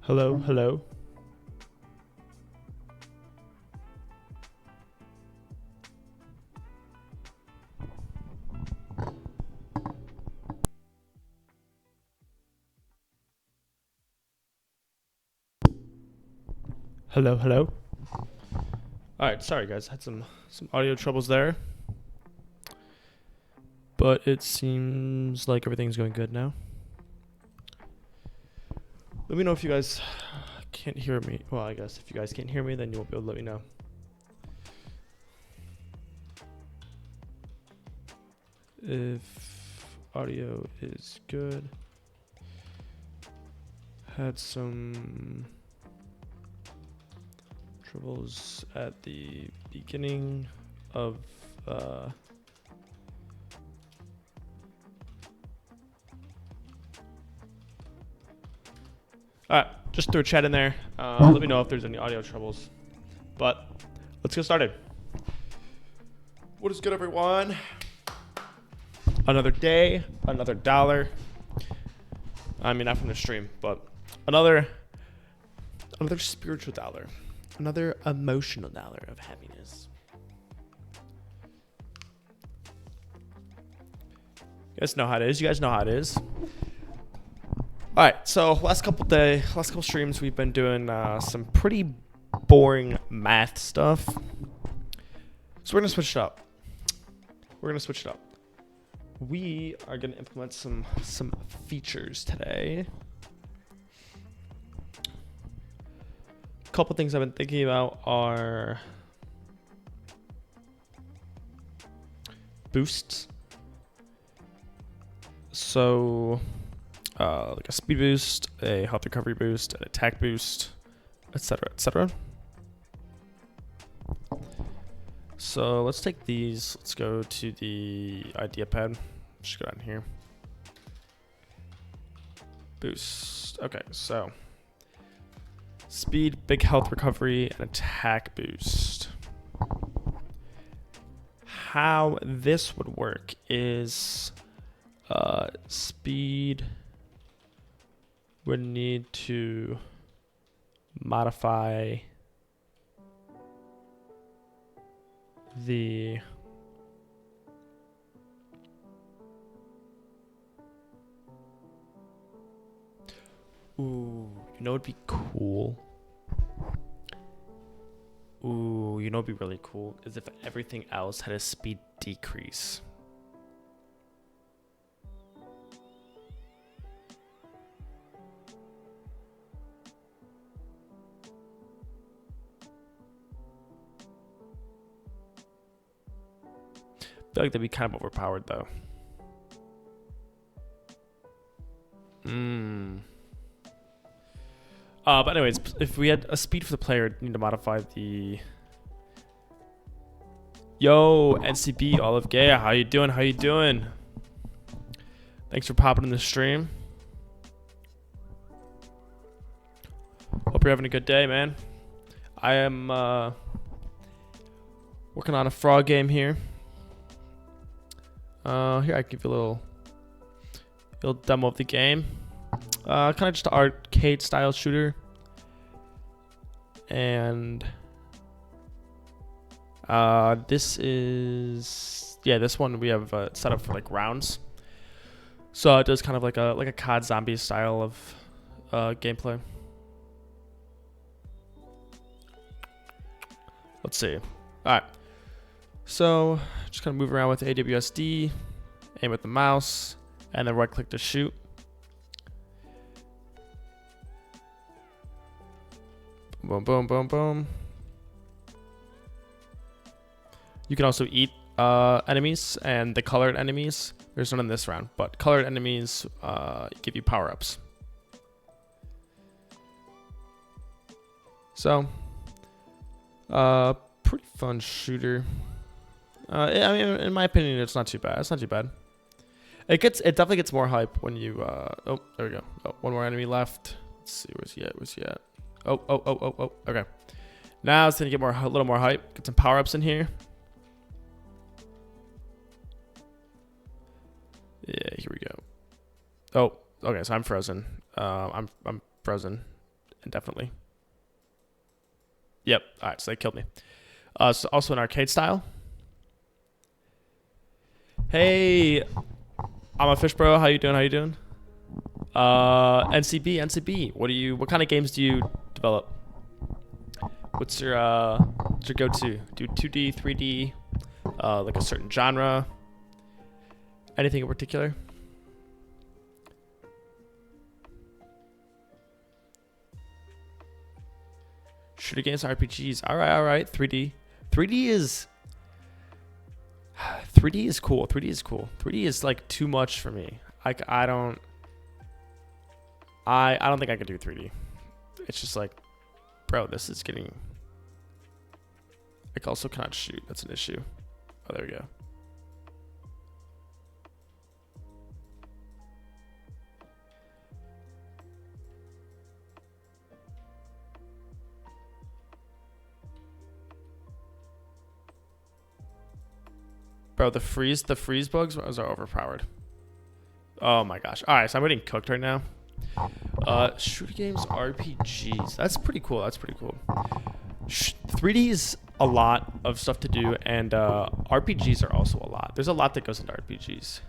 Hello, hello. Hello, hello. All right, sorry guys, had some audio troubles there, but it seems like everything's going good now. Let me know if you guys can't hear me. Well, I guess if you guys can't hear me, then you won't be able to let me know. If audio is good. Had some troubles at the beginning of Alright, just throw a chat in there. Let me know if there's any audio troubles. But let's get started. What is good, everyone? Another day, another dollar. I mean, not from the stream, but another spiritual dollar, another emotional dollar of happiness. You guys know how it is. You guys know how it is. All right. So last couple streams, we've been doing some pretty boring math stuff. So we're gonna switch it up. We are gonna implement some features today. A couple things I've been thinking about are boosts. So like a speed boost, a health recovery boost, an attack boost, etc., etc. So let's take these. Let's go to the idea pad. Just go down here. Boost. Okay, so speed, big health recovery, and attack boost. How this would work is speed would need to modify the you know what'd be cool? You know what'd be really cool is if everything else had a speed decrease. I feel like that'd be kind of overpowered though. But anyways, if we had a speed for the player, we'd need to modify the. Yo, NCB Olive Gay, how you doing? How you doing? Thanks for popping in the stream. Hope you're having a good day, man. I am working on a frog game here. Here I give you a little demo of the game. Kind of just an arcade style shooter. And this one we have set up for like rounds. So it does kind of like a COD zombie style of gameplay. Let's see. All right. So just kind of move around with AWSD, aim with the mouse, and then right click to shoot. Boom, boom, boom, boom. You can also eat enemies, and the colored enemies, there's none in this round, but colored enemies give you power-ups. So, pretty fun shooter. I mean, in my opinion, it's not too bad. It's not too bad. It definitely gets more hype when you. Oh, there we go. Oh, one more enemy left. Let's see, where's he at? Oh. Okay. Now it's gonna get a little more hype. Get some power ups in here. Yeah, here we go. Oh, okay. So I'm frozen. I'm frozen. indefinitely. Yep. All right, so they killed me. So also an arcade style. Hey, I'm a fish bro. How you doing? How you doing? NCB. What kind of games do you develop? What's your go-to? Do 2D, 3D, like a certain genre? Anything in particular? Shooter games, RPGs. All right. 3D. 3D is cool. 3D is cool. 3D is like too much for me. I don't think I could do 3D. It's just like, bro, this is getting. I also cannot shoot. That's an issue. Oh, there we go. Bro, the freeze bugs are overpowered. Oh my gosh. All right, so I'm getting cooked right now. Shooter games, RPGs. That's pretty cool. 3D is a lot of stuff to do, and RPGs are also a lot. There's a lot that goes into RPGs.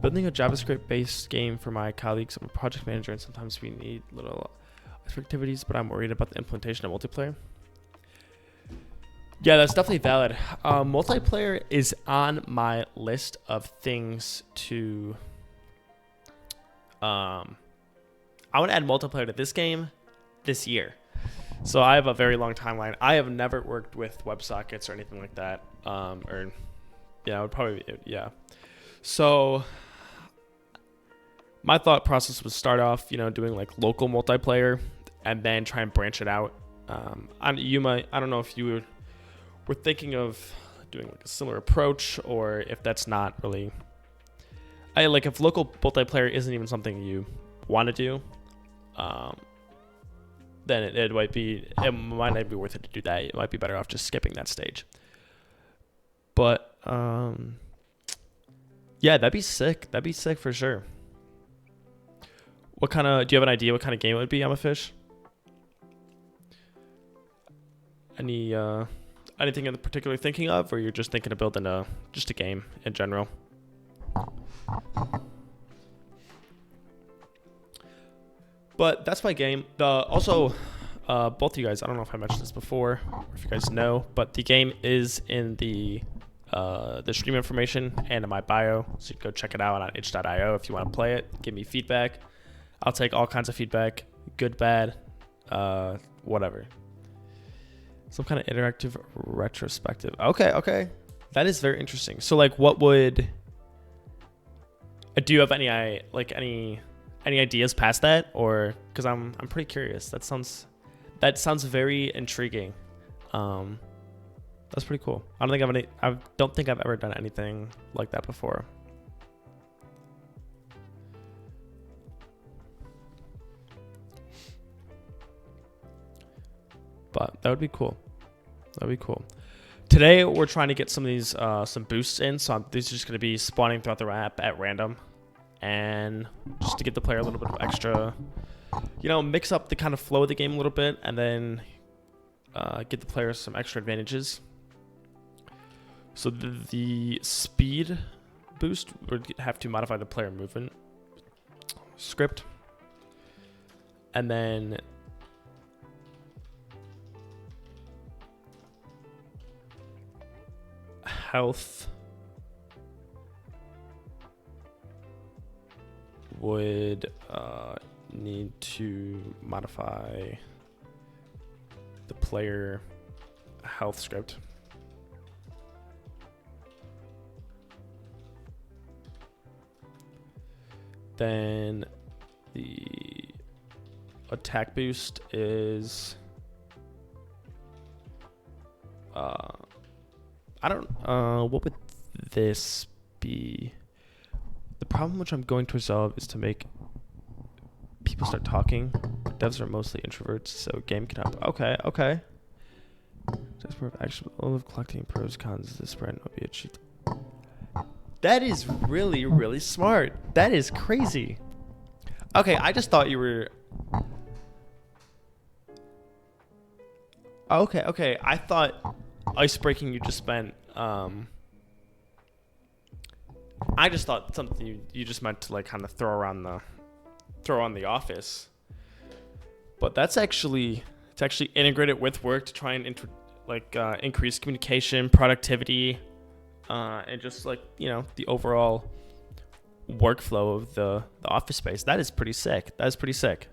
Building a JavaScript-based game for my colleagues. I'm a project manager, and sometimes we need little activities, but I'm worried about the implementation of multiplayer. Yeah, that's definitely valid. Multiplayer is on my list of things to. I want to add multiplayer to this game this year. So I have a very long timeline. I have never worked with WebSockets or anything like that. Yeah. So my thought process was start off, doing like local multiplayer and then try and branch it out. I don't know if you were thinking of doing like a similar approach, or if that's not really, if local multiplayer isn't even something you want to do, then it might not be worth it to do that. It might be better off just skipping that stage. But yeah, that'd be sick. That'd be sick for sure. Do you have an idea what kind of game it would be? I'm a fish. Anything in particular thinking of, or you're just thinking of building just a game in general? But that's my game. Also, both of you guys, I don't know if I mentioned this before, or if you guys know, but the game is in the stream information and in my bio, so you can go check it out on itch.io if you want to play it. Give me feedback. I'll take all kinds of feedback, good, bad, whatever. Some kind of interactive retrospective. Okay. That is very interesting. So what would, do you have any ideas past that, or, because I'm pretty curious. That sounds very intriguing. That's pretty cool. I don't think I've ever done anything like that before. But that would be cool. Today we're trying to get some of these some boosts in, so these are just going to be spawning throughout the map at random, and just to give the player a little bit of extra, mix up the kind of flow of the game a little bit, and then give the player some extra advantages. So the speed boost would have to modify the player movement script, and then health would need to modify the player health script. Then the attack boost is what would this be? The problem which I'm going to resolve is to make people start talking. Devs are mostly introverts, so game can help. Okay. Just more of actual all of collecting pros, cons. This brand will be achieved. That is really, really smart. That is crazy. Okay, I just thought you were. Okay, okay. I thought ice breaking you just meant. I just thought something you just meant to like kind of throw on the office. But that's actually it's actually integrated with work to try and increase communication, productivity, and just like the overall workflow of the office space. That is pretty sick. That is pretty sick.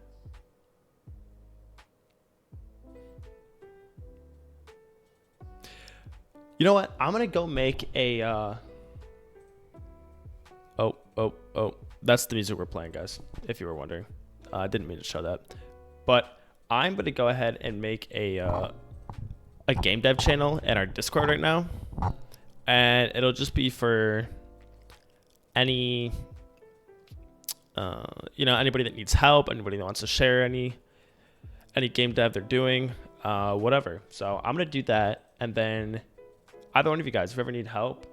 You know what? I'm gonna go make a. Oh! That's the music we're playing, guys. If you were wondering, I didn't mean to show that, but I'm gonna go ahead and make a game dev channel in our Discord right now, and it'll just be for any anybody that needs help, anybody that wants to share any game dev they're doing, whatever. So I'm gonna do that, and then either one of you guys, if you ever need help,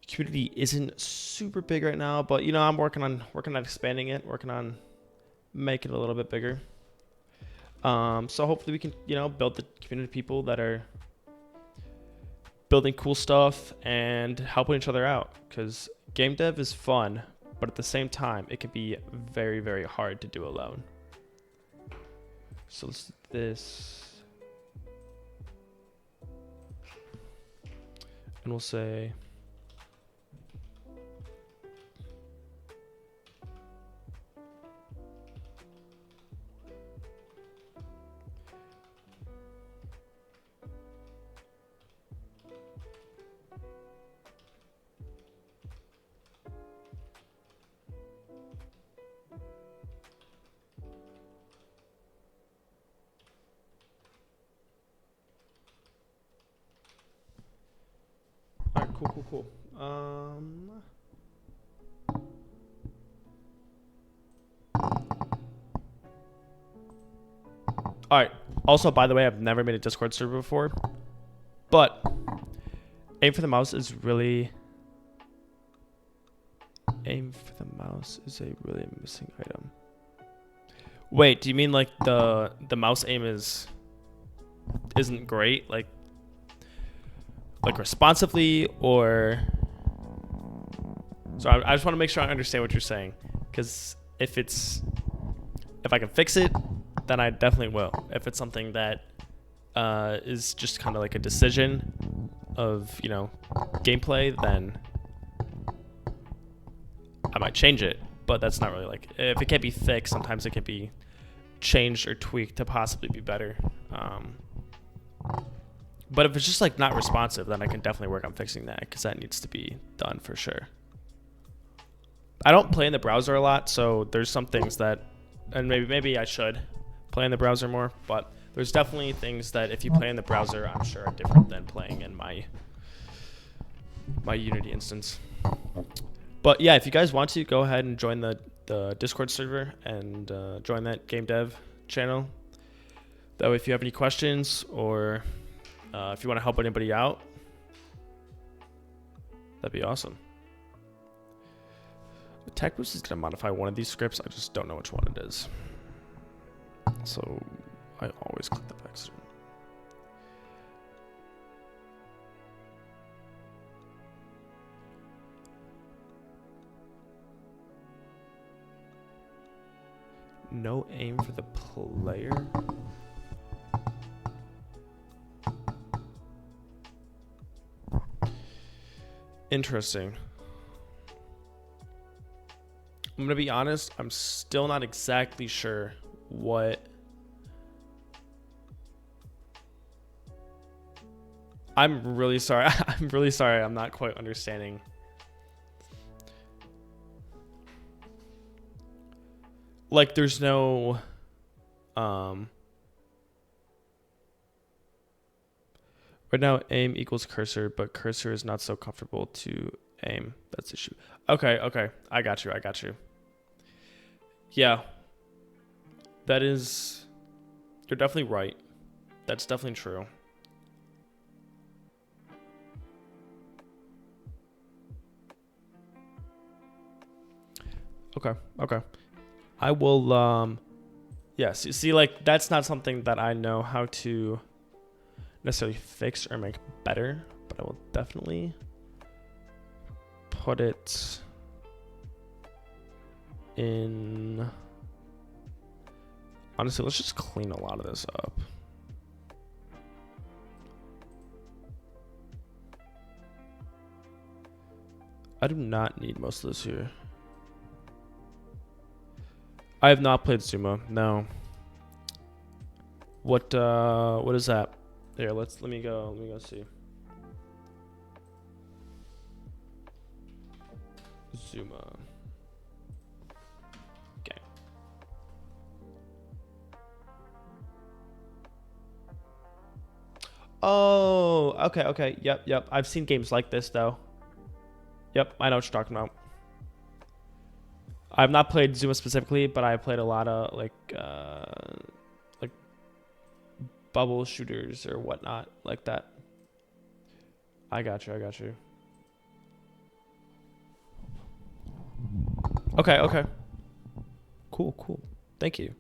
community isn't super big right now, but I'm working on expanding it, working on making it a little bit bigger. So hopefully we can build the community of people that are building cool stuff and helping each other out, because game dev is fun, but at the same time it can be very, very hard to do alone. So let's do this, and we'll say cool. All right. Also, by the way, I've never made a Discord server before, but aim for the mouse is really a missing item. Wait, do you mean like the mouse aim isn't great, like responsively, or? So I just want to make sure I understand what you're saying, because if I can fix it, then I definitely will. If it's something that is just kind of like a decision of gameplay, then I might change it. But that's not really like, if it can't be fixed, sometimes it can be changed or tweaked to possibly be better. But if it's just like not responsive, then I can definitely work on fixing that, because that needs to be done for sure. I don't play in the browser a lot, so there's some things that, and maybe I should play in the browser more, but there's definitely things that if you play in the browser, I'm sure are different than playing in my Unity instance. But yeah, if you guys want to, go ahead and join the Discord server and join that game dev channel. That way, if you have any questions, or if you want to help anybody out, that'd be awesome. TechBoost is going to modify one of these scripts. I just don't know which one it is. So I always click the fix. No aim for the player. Interesting. I'm gonna be honest, I'm still not exactly sure what I'm really sorry. I'm really sorry. I'm not quite understanding. Like, there's no right now aim equals cursor, but cursor is not so comfortable to aim. That's the issue. Okay, I got you. Yeah, that is, you're definitely right. That's definitely true. Okay. I will Yes, you see, like, that's not something that I know how to necessarily fix or make better, but I will definitely put it in. Honestly, let's just clean a lot of this up. I do not need most of this here. I have not played Zuma. No. What is that? Here, let me go see. Zuma. Okay. Oh, okay. Yep. I've seen games like this though. Yep, I know what you're talking about. I've not played Zuma specifically, but I played a lot of like bubble shooters or whatnot like that. I got you. Okay. Cool. Thank you.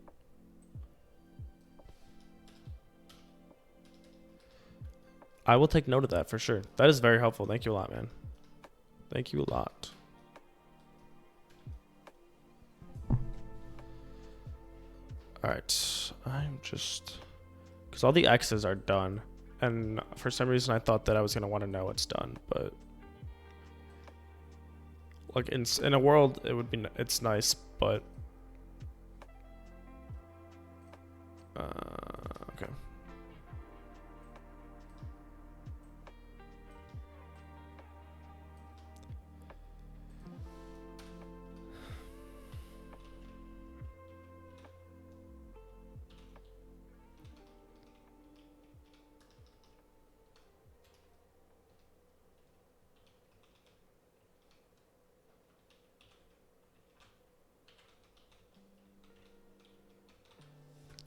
I will take note of that for sure. That is very helpful. Thank you a lot, man. Thank you a lot. All right, I'm just, because all the X's are done, and for some reason I thought that I was gonna want to know it's done, but like in a world it would be, it's nice, but okay.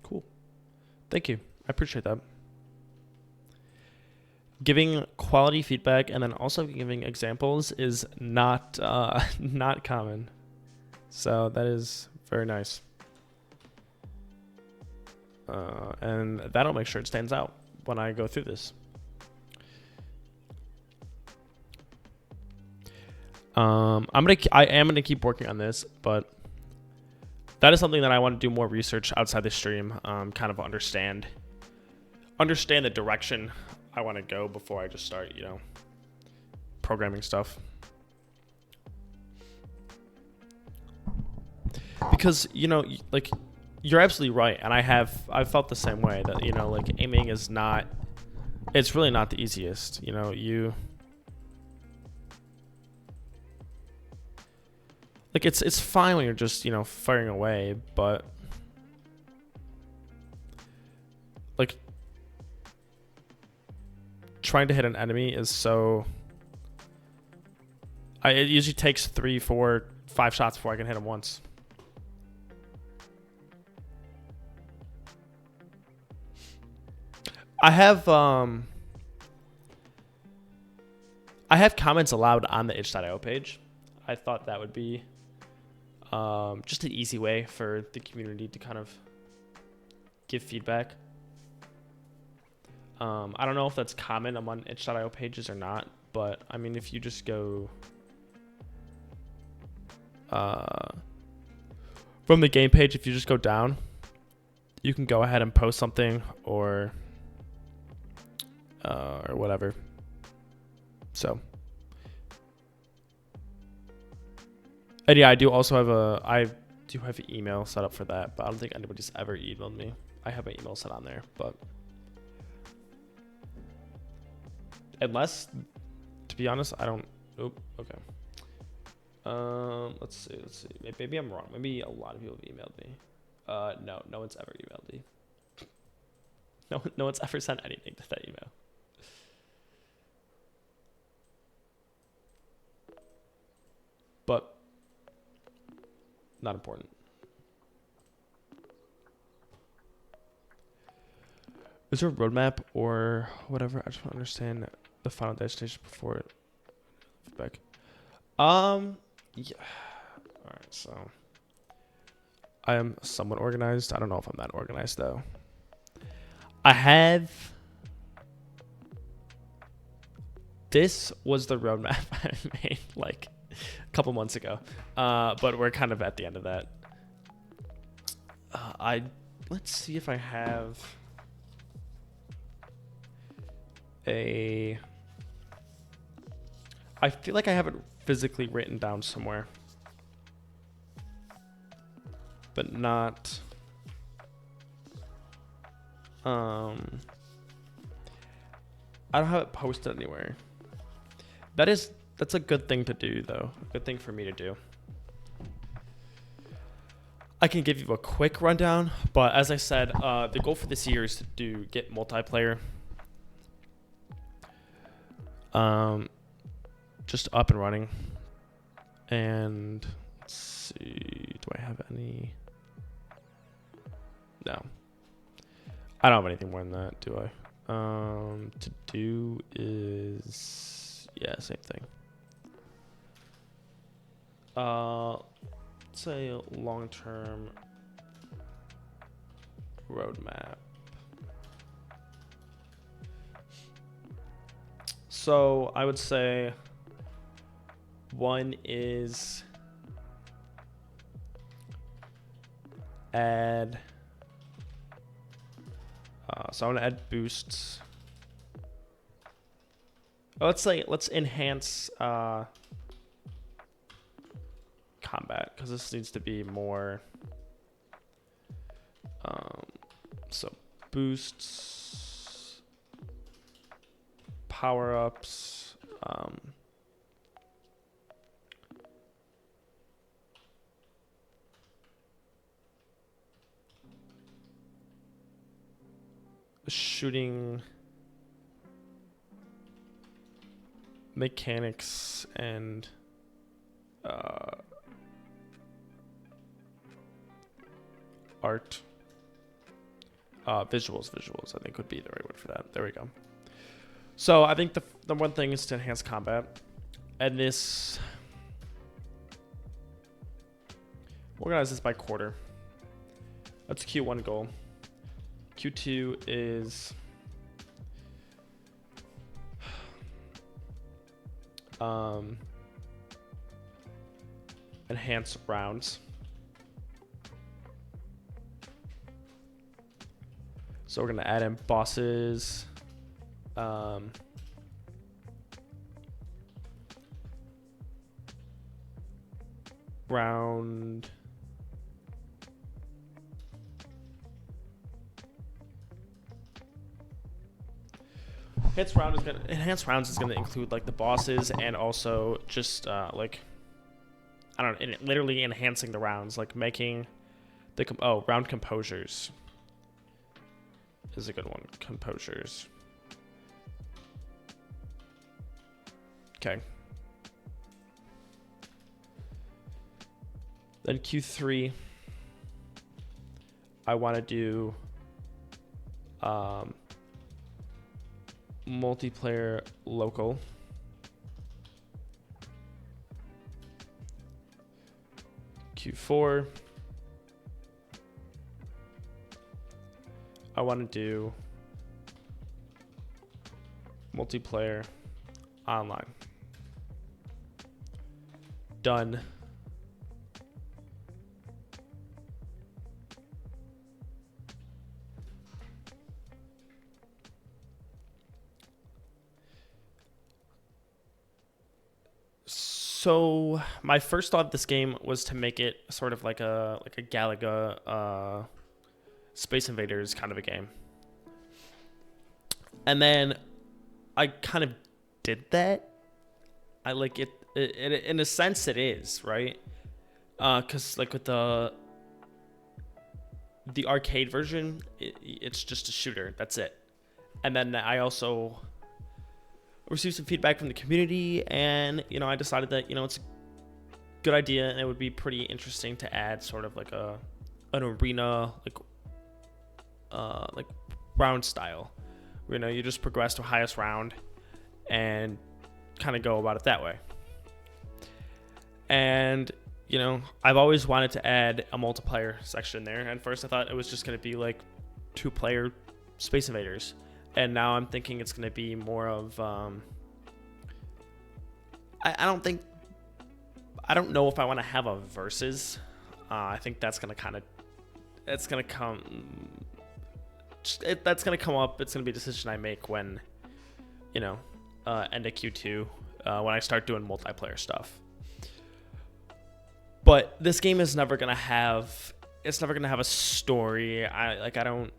Cool. Thank you. I appreciate that. Giving quality feedback and then also giving examples is not not common. So that is very nice. And that'll make sure it stands out when I go through this. I am gonna keep working on this, but that is something that I want to do more research outside the stream. Kind of understand the direction I want to go before I just start, programming stuff. Because like, you're absolutely right, and I've felt the same way that like aiming is not. It's really not the easiest. Like it's fine when you're just firing away, but like trying to hit an enemy is so. It usually takes 3, 4, 5 shots before I can hit him once. I have comments allowed on the itch.io page. I thought that would be just an easy way for the community to kind of give feedback. I don't know if that's common among itch.io pages or not, but I mean, if you just go from the game page, if you just go down, you can go ahead and post something or whatever. So, and yeah, I do have an email set up for that, but I don't think anybody's ever emailed me. I have an email set on there, but unless, to be honest, I don't. Oh, okay. Let's see. Maybe I'm wrong. Maybe a lot of people have emailed me. No one's ever emailed me. No one's ever sent anything to that email. But not important. Is there a roadmap or whatever? I just want to understand the final destination before it. Feedback. Yeah. All right. So I am somewhat organized. I don't know if I'm that organized though. I have. This was the roadmap I made like a couple months ago, but we're kind of at the end of that. Let's see if I have a. I feel like I have it physically written down somewhere, but not. I don't have it posted anywhere. That's a good thing to do though. A good thing for me to do. I can give you a quick rundown, but as I said, the goal for this year is to get multiplayer. Just up and running. And let's see, do I have any? No. I don't have anything more than that, do I? To do is, yeah, same thing. Say a long-term roadmap. So I would say one is add. So I want to add boosts. Let's enhance combat, because this needs to be more. So boosts, power-ups, shooting mechanics and art, visuals I think would be the right word for that. There we go. So I think the one thing is to enhance combat, and this organize this by quarter. That's Q1 goal. Q2 is enhance rounds. So we're gonna add in bosses, round, enhanced rounds is gonna include like the bosses and also just like, I don't know, literally enhancing the rounds, like making the round composures is a good one. Composures. Okay. Then Q3, I want to do multiplayer local. Q4, I want to do multiplayer online. Done. So my first thought of this game was to make it sort of like a Galaga Space Invaders kind of a game. And then I kind of did that. I like it in a sense it is, right? Cuz like with the arcade version, it's just a shooter. That's it. And then I also received some feedback from the community, and I decided that it's a good idea and it would be pretty interesting to add sort of like an arena like round style, where you just progress to highest round and kind of go about it that way. And you know, I've always wanted to add a multiplayer section there. And first I thought it was just going to be like 2-player Space Invaders. And now I'm thinking it's going to be more of, I don't know if I want to have a versus. I think that's going to kind of, that's going to come up. It's going to be a decision I make when, you know, end of Q2, when I start doing multiplayer stuff. But this game is never gonna have. It's never gonna have a story. I don't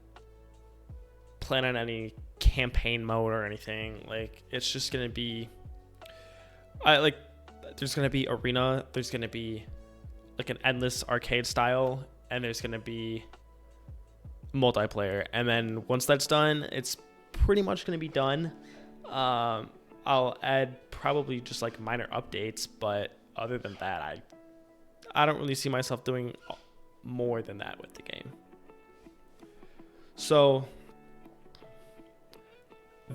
plan on any campaign mode or anything. Like, it's just gonna be. There's gonna be arena. There's gonna be like an endless arcade style, and there's gonna be multiplayer. And then once that's done, it's pretty much gonna be done. I'll add probably just like minor updates, but other than that, I don't really see myself doing more than that with the game. So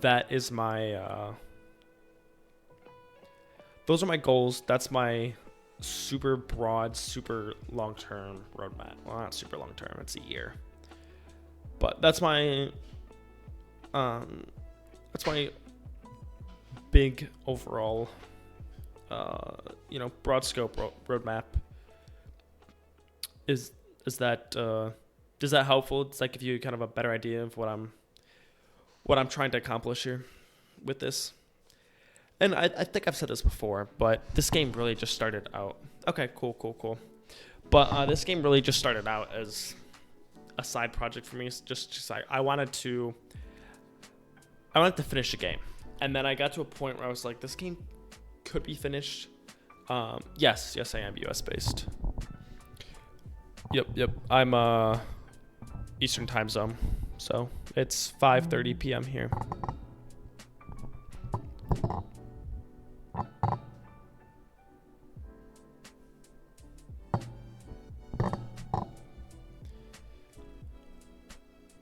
that is my those are my goals. That's my super broad, super long-term roadmap. Well, not super long-term, it's a year. But that's my big overall broad scope roadmap. Is that helpful? Does that give you kind of a better idea of what I'm trying to accomplish here with this? And I think I've said this before, but this game really just started out. Okay, cool. But this game really just started out as a side project for me. Just like I wanted to finish the game, and then I got to a point where I was like, this game could be finished. Yes, I am US based. Yep. I'm Eastern time zone, so it's 5:30 p.m. here.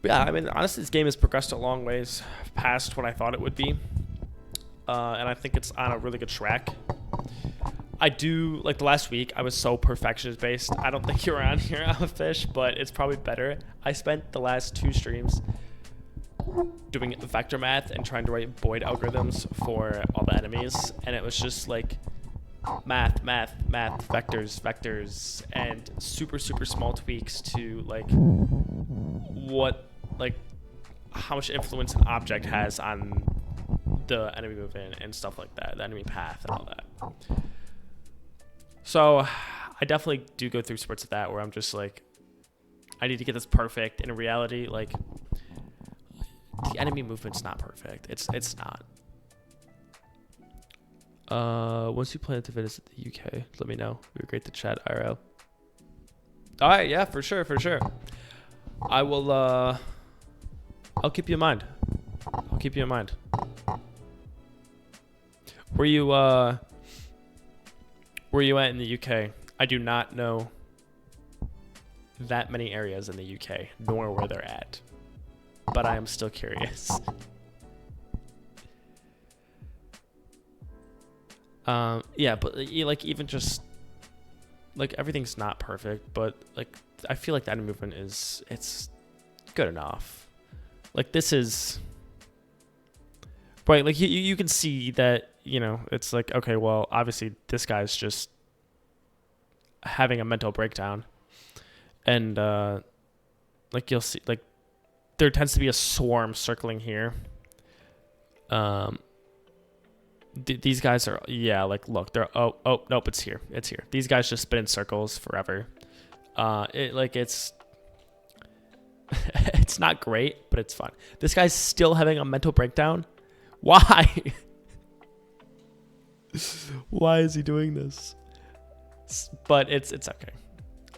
Yeah, I mean, honestly, this game has progressed a long ways past what I thought it would be, and I think it's on a really good track. I do, like the last week, I was so perfectionist based. I don't think you're on here, I'm a fish, but it's probably better. I spent the last 2 streams doing vector math and trying to write Boyd algorithms for all the enemies, and it was just like math, vectors, and super small tweaks to how much influence an object has on the enemy movement and stuff like that, the enemy path and all that. So I definitely do go through spurts of that where I'm just like, I need to get this perfect. In reality, like, the enemy movement's not perfect. It's not. Once you plan to visit the UK, let me know. We were great to chat IRL. All right, yeah, for sure. I will. I'll keep you in mind. Were you at in the UK? I do not know that many areas in the UK, nor where they're at, but I am still curious. Yeah, but even just like everything's not perfect, but like I feel like that movement it's good enough. Like this is right. Like you can see that, it's like, okay, well, obviously this guy's just having a mental breakdown, and like you'll see, like there tends to be a swarm circling here. These guys are, look, they're, oh nope, it's here. These guys just spin in circles forever. It's it's not great, but it's fun. This guy's still having a mental breakdown. Why? Why is he doing this? But it's okay.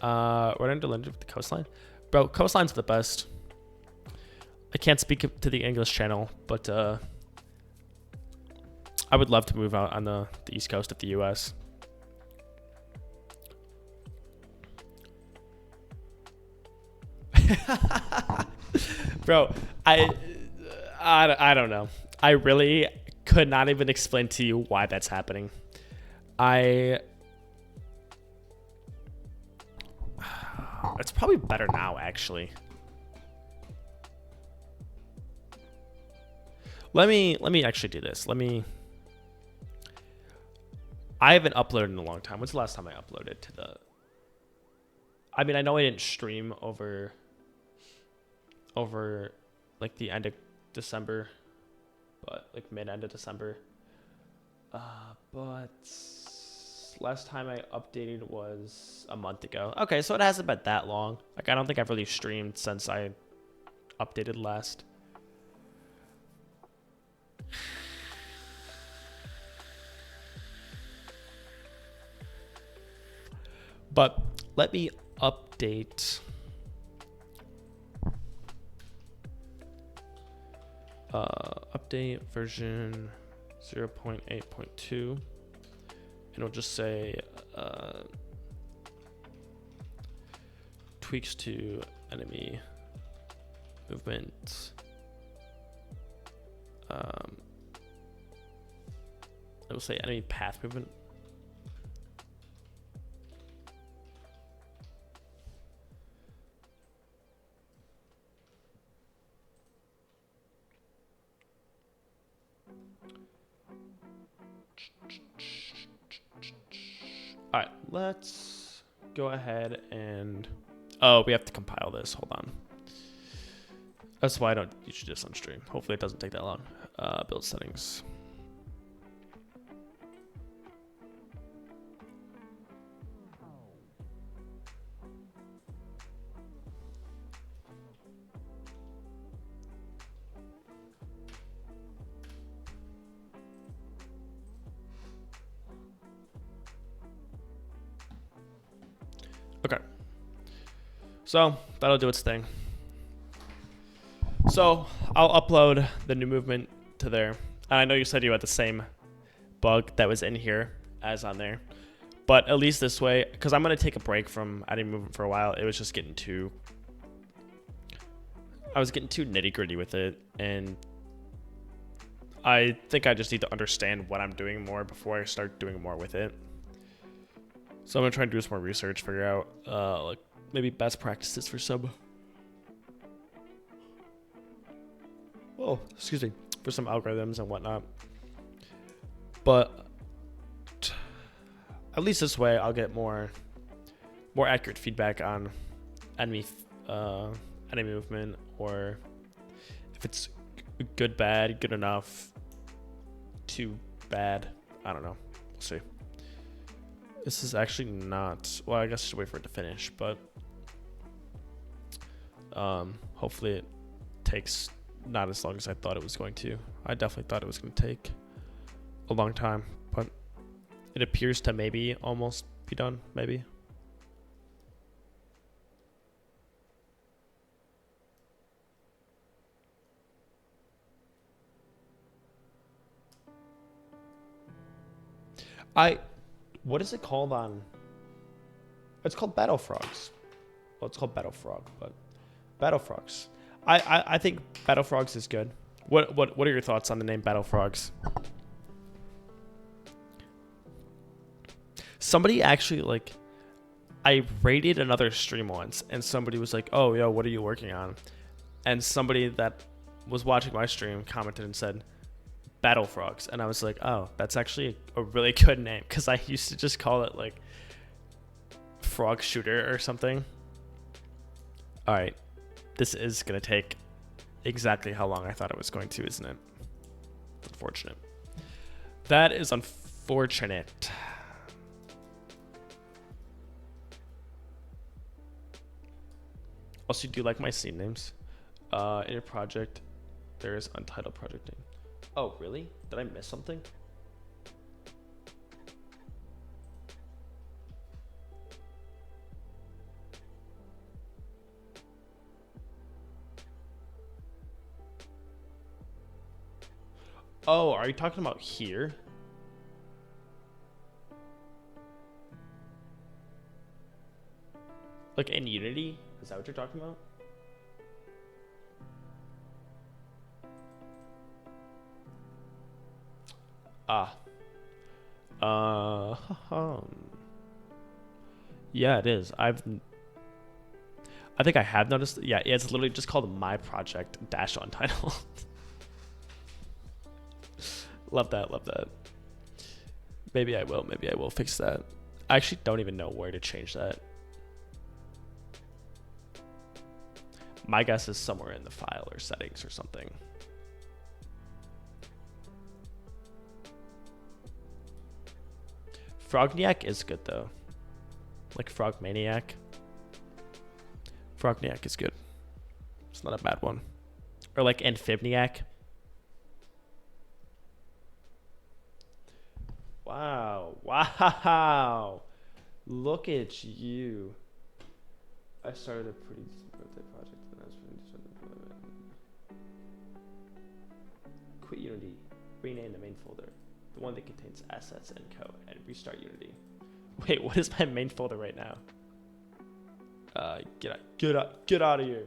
We're under London with the coastline, bro. Coastlines are the best. I can't speak to the English channel, but I would love to move out on the east coast of the U.S. Bro, I don't know. I really could not even explain to you why that's happening. It's probably better now, actually. Let me actually do this. I haven't uploaded in a long time. When's the last time I uploaded to the... I mean, I know I didn't stream over like the end of December, but like mid-end of December. But last time I updated was a month ago. Okay, so it hasn't been that long. Like, I don't think I've really streamed since I updated last. But let me update. Update version 0.8.2, and it'll just say tweaks to enemy movement. It will say enemy path movement. All right, let's go ahead and... Oh, we have to compile this. Hold on. That's why I don't usually do this on stream. Hopefully it doesn't take that long. Build settings. Okay. So that'll do its thing. So I'll upload the new movement to there. And I know you said you had the same bug that was in here as on there. But at least this way, because I'm going to take a break from adding movement for a while. It was just getting too... I was getting too nitty gritty with it. And I think I just need to understand what I'm doing more before I start doing more with it. So I'm going to try and do some more research, figure out like maybe best practices for some... Oh, excuse me. For some algorithms and whatnot. But at least this way I'll get more accurate feedback on enemy movement, or if it's good, bad, good enough, too bad. I don't know. We'll see. This is actually not... Well, I guess I should wait for it to finish, but hopefully it takes not as long as I thought it was going to. I definitely thought it was going to take a long time, but it appears to maybe almost be done, maybe. What is it called on... It's called Battle Frogs. Well, it's called Battle Frog, but Battle Frogs. I think Battle Frogs is good. What are your thoughts on the name Battle Frogs? Somebody actually, like, I rated another stream once, and somebody was like, "Oh, yo, what are you working on?" And somebody that was watching my stream commented and said, Battle Frogs, and I was like, "Oh, that's actually a really good name," because I used to just call it like Frog Shooter or something. All right. This is going to take exactly how long I thought it was going to, isn't it? Unfortunate. That is unfortunate. Also, do you like my scene names? In your project, there is untitled project name. Oh, really? Did I miss something? Oh, are you talking about here? Like in Unity? Is that what you're talking about? Yeah, it is. I think I have noticed. Yeah, it's literally just called My Project dash Untitled. Love that. Love that. Maybe I will fix that. I actually don't even know where to change that. My guess is somewhere in the file or settings or something. Frogniac is good though. Like Frogmaniac. Frogniac is good. It's not a bad one. Or like Amphibniac. Wow. Wow. Look at you. I started a pretty decent birthday project and I was pretty decent deployment. Quit Unity. Rename the main folder. The one that contains assets and code, and restart Unity. Wait, what is my main folder right now? Get out of here.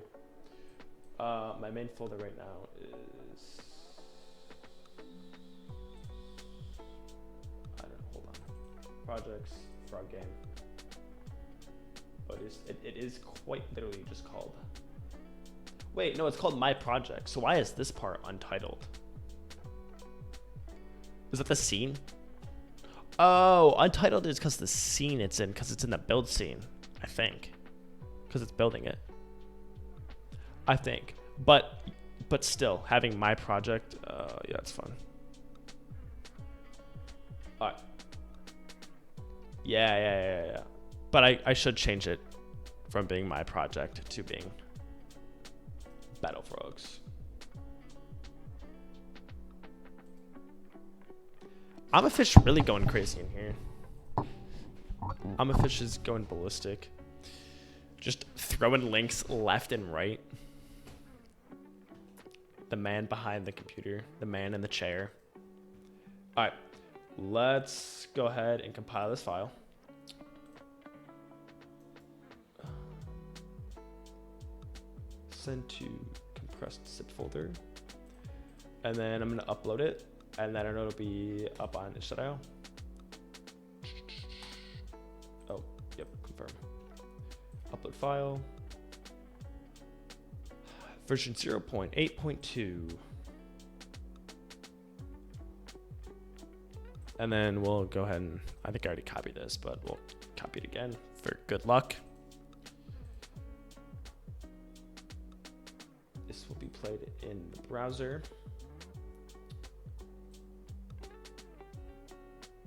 My main folder right now is, I don't know, hold on. Projects, frog game. But it is quite literally just called. Wait, no, it's called My Project. So why is this part untitled? Is that the scene? Oh, untitled is because the scene it's in, because it's in the build scene, I think. Because it's building it. I think. But still, having My Project, yeah, it's fun. Alright. Yeah. But I should change it from being My Project to being Battle Frogs. I'm a fish really going crazy in here. I'm a fish is going ballistic. Just throwing links left and right. The man behind the computer. The man in the chair. Alright. Let's go ahead and compile this file. Send to compressed zip folder. And then I'm going to upload it. And then I know it'll be up on itch.io. Oh, yep, confirm. Upload file. Version 0.8.2. And then we'll go ahead and, I think I already copied this, but we'll copy it again for good luck. This will be played in the browser.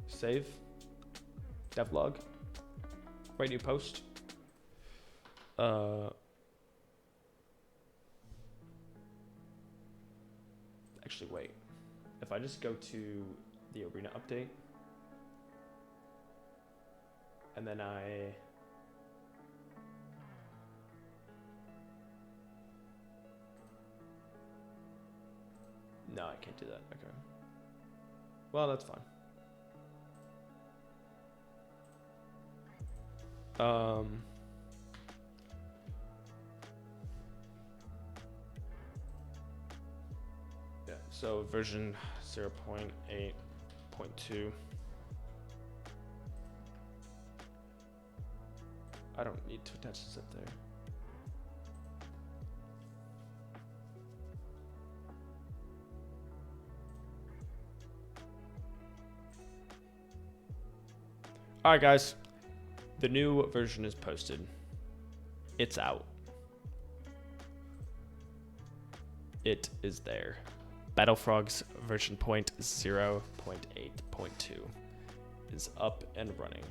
Save. Devlog. Write new post. Actually, wait. If I just go to the arena update, and then no, I can't do that. Okay. Well, that's fine. Yeah, so version 0.8.2. I don't need to attach this up there. All right, guys. The new version is posted. It's out. It is there. Battle Frogs version 0.8.2 is up and running.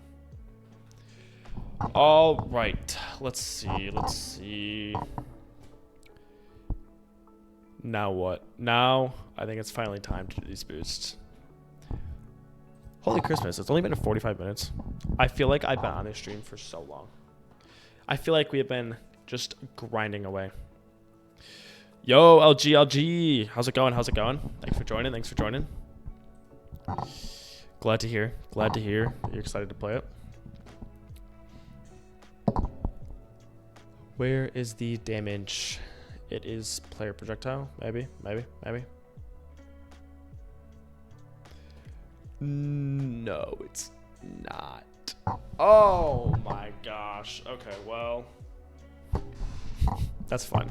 All right, let's see. Now what? Now I think it's finally time to do these boosts. Holy Christmas, it's only been 45 minutes. I feel like I've been on this stream for so long. I feel like we have been just grinding away. Yo, LG. How's it going? Thanks for joining. Glad to hear that you're excited to play it. Where is the damage? It is player projectile, maybe. No, it's not. Oh my gosh. Okay, well. That's fun.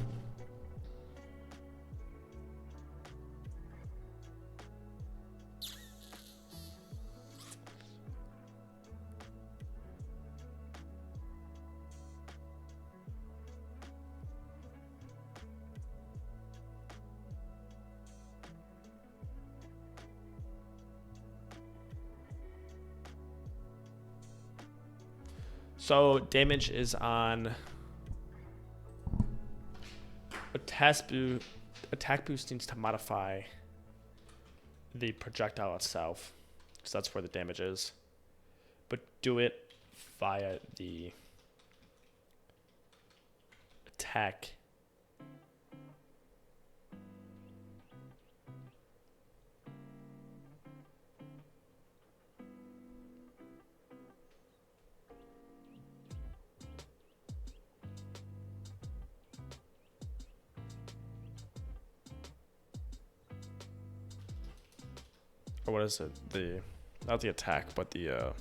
So damage is on attack boost needs to modify the projectile itself, so that's where the damage is. But do it via the attack. Or what is it? Not the attack, but the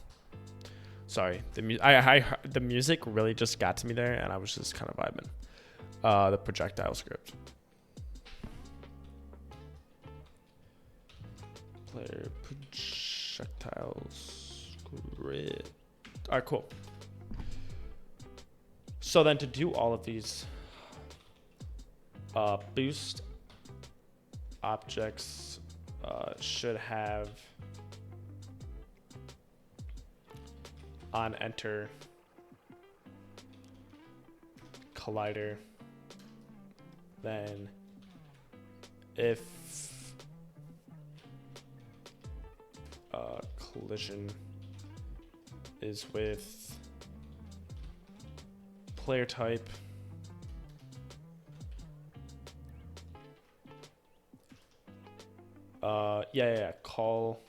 sorry, the music really just got to me there, and I was just kind of vibing. The projectile script. Player projectiles script. All right, cool. So then to do all of these, boost objects should have on enter collider, then if collision is with player type, call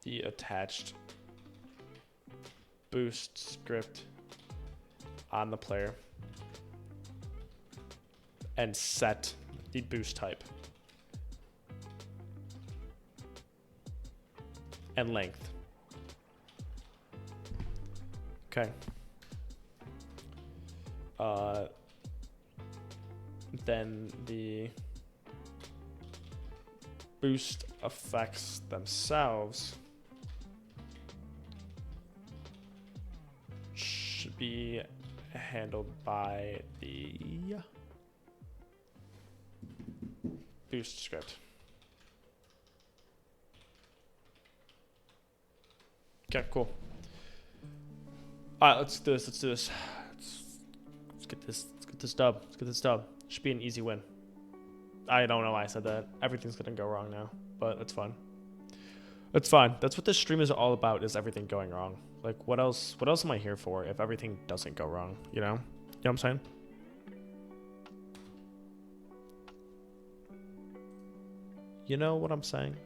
the attached boost script on the player and set the boost type and length. Okay. Then the boost effects themselves should be handled by the boost script. Okay, cool. All right, let's do this. Let's get this dub. Let's get this dub. Should be an easy win. I don't know why I said that. Everything's gonna go wrong now, but it's fun. It's fine. That's what this stream is all about, is everything going wrong. Like, what else am I here for if everything doesn't go wrong, you know? You know what I'm saying? You know what I'm saying?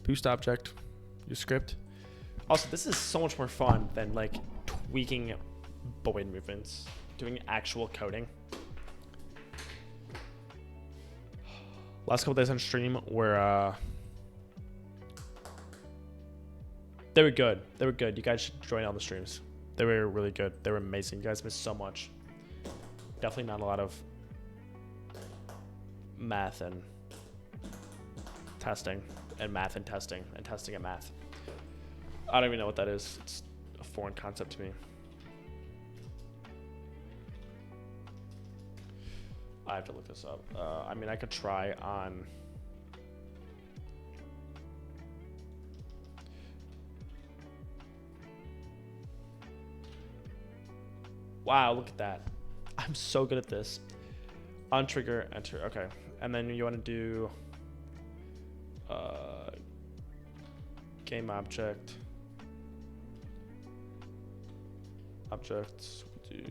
Boost object, your script. Also, this is so much more fun than like tweaking Boyd movements, doing actual coding. Last couple days on stream were they were good. They were good. You guys should join all the streams. They were really good. They were amazing. You guys missed so much. Definitely not a lot of math and testing and math and testing and testing and math. I don't even know what that is. It's a foreign concept to me. I have to look this up. I mean, I could try on... Wow, look at that. I'm so good at this. On trigger, enter. Okay. And then you want to do game object. Objects, do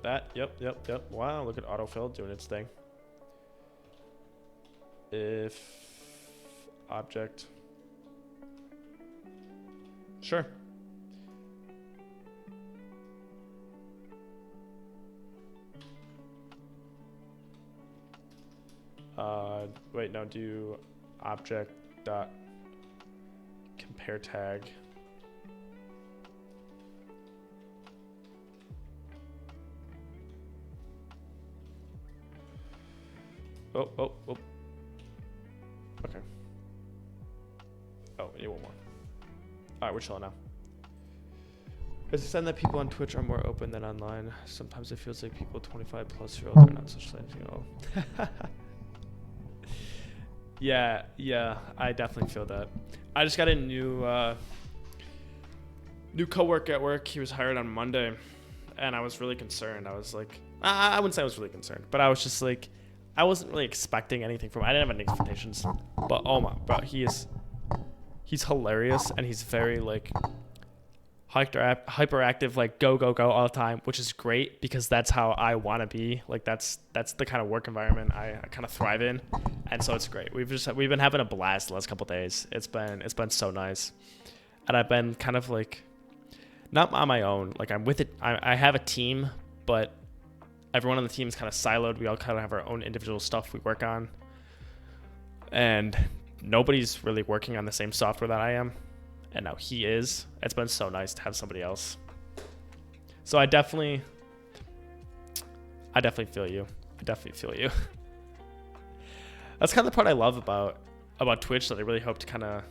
that. Yep. Wow, look at autofill doing its thing. If object. Sure. Wait, no, do object dot pair tag. Oh. Okay. Oh, we need one more. All right, we're chilling now. Is it saying that people on Twitch are more open than online? Sometimes it feels like people 25 plus year old are not socializing at all. Yeah, I definitely feel that. I just got a new coworker at work. He was hired on Monday, and I was really concerned. I was like, I wouldn't say I was really concerned, but I was just like, I wasn't really expecting anything from him. I didn't have any expectations, but oh my, bro, he's hilarious, and he's very like hyperactive, like go all the time, which is great because that's how I want to be. Like that's the kind of work environment I kind of thrive in, and so it's great. We've been having a blast the last couple of days. It's been so nice, and I've been kind of like not on my own. Like I'm with it. I have a team, but everyone on the team is kind of siloed. We all kind of have our own individual stuff we work on, and nobody's really working on the same software that I am. And now he is. It's been so nice to have somebody else. So I definitely feel you. That's kind of the part I love about Twitch, that they really hope to kind of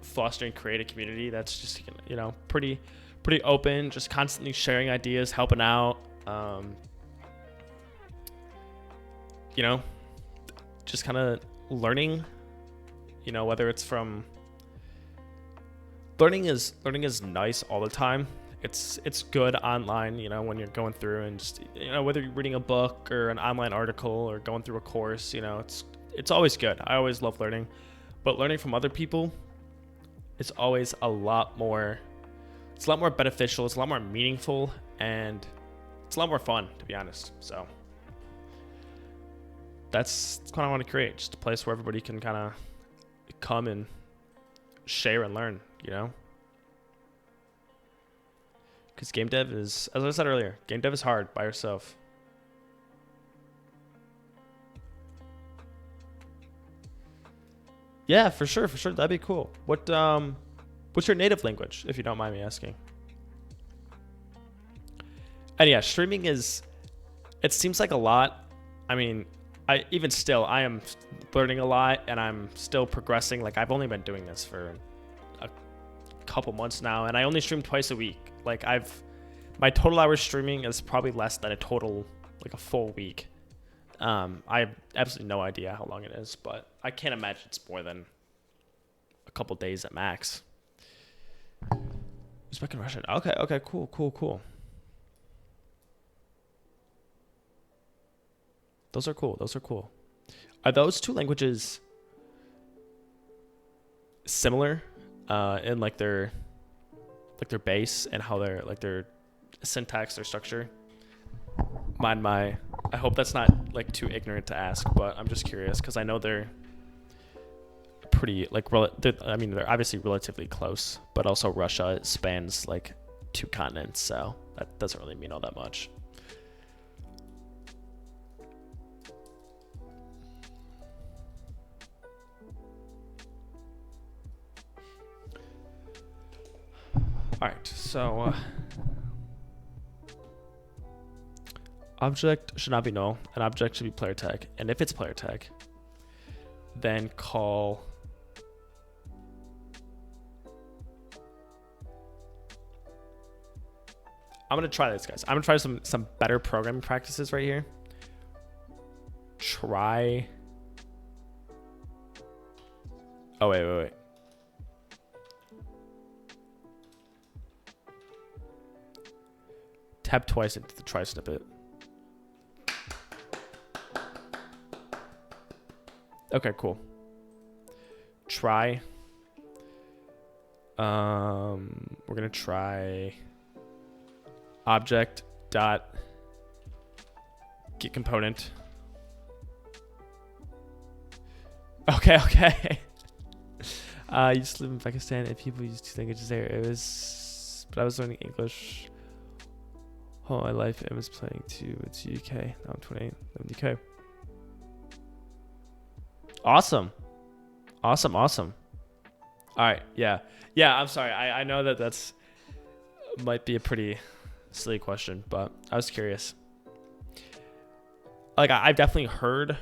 foster and create a community that's just, you know, pretty open, just constantly sharing ideas, helping out. You know, just kind of learning. You know, whether it's from learning is nice all the time. It's good online, you know, when you're going through and just, you know, whether you're reading a book or an online article or going through a course, you know, it's always good. I always love learning, but learning from other people is always a lot more beneficial. It's a lot more meaningful, and it's a lot more fun, to be honest. So that's what I want to create, just a place where everybody can kind of come and share and learn, you know, because game dev is, as I said earlier, game dev is hard by yourself. Yeah, for sure, that'd be cool. What's your native language, if you don't mind me asking? And yeah, streaming it seems like a lot. I mean, I am learning a lot, and I'm still progressing. Like, I've only been doing this for a couple months now, and I only stream twice a week. Like, my total hours streaming is probably less than a full week. I have absolutely no idea how long it is, but I can't imagine it's more than a couple days at max. Uzbek and Russian. Okay, cool. Those are cool. Are those two languages similar in like their base and how their syntax, their structure? I hope that's not like too ignorant to ask, but I'm just curious because I know they're pretty they're obviously relatively close, but also Russia spans like 2 continents, so that doesn't really mean all that much. All right, so object should not be null. An object should be player tag, and if it's player tag, then call I'm gonna try this, guys. I'm gonna try some better programming practices right here. Oh wait. Tap twice into the try snippet. Okay, cool. Try. We're gonna try object dot get component. Okay. I used to live in Pakistan and people used 2 languages there. But I was learning English all my life and was planning to it's UK. Now I'm 28, live in the UK. Awesome. All right. Yeah. Yeah. I'm sorry. I know that that's might be a pretty silly question, but I was curious. Like I've definitely heard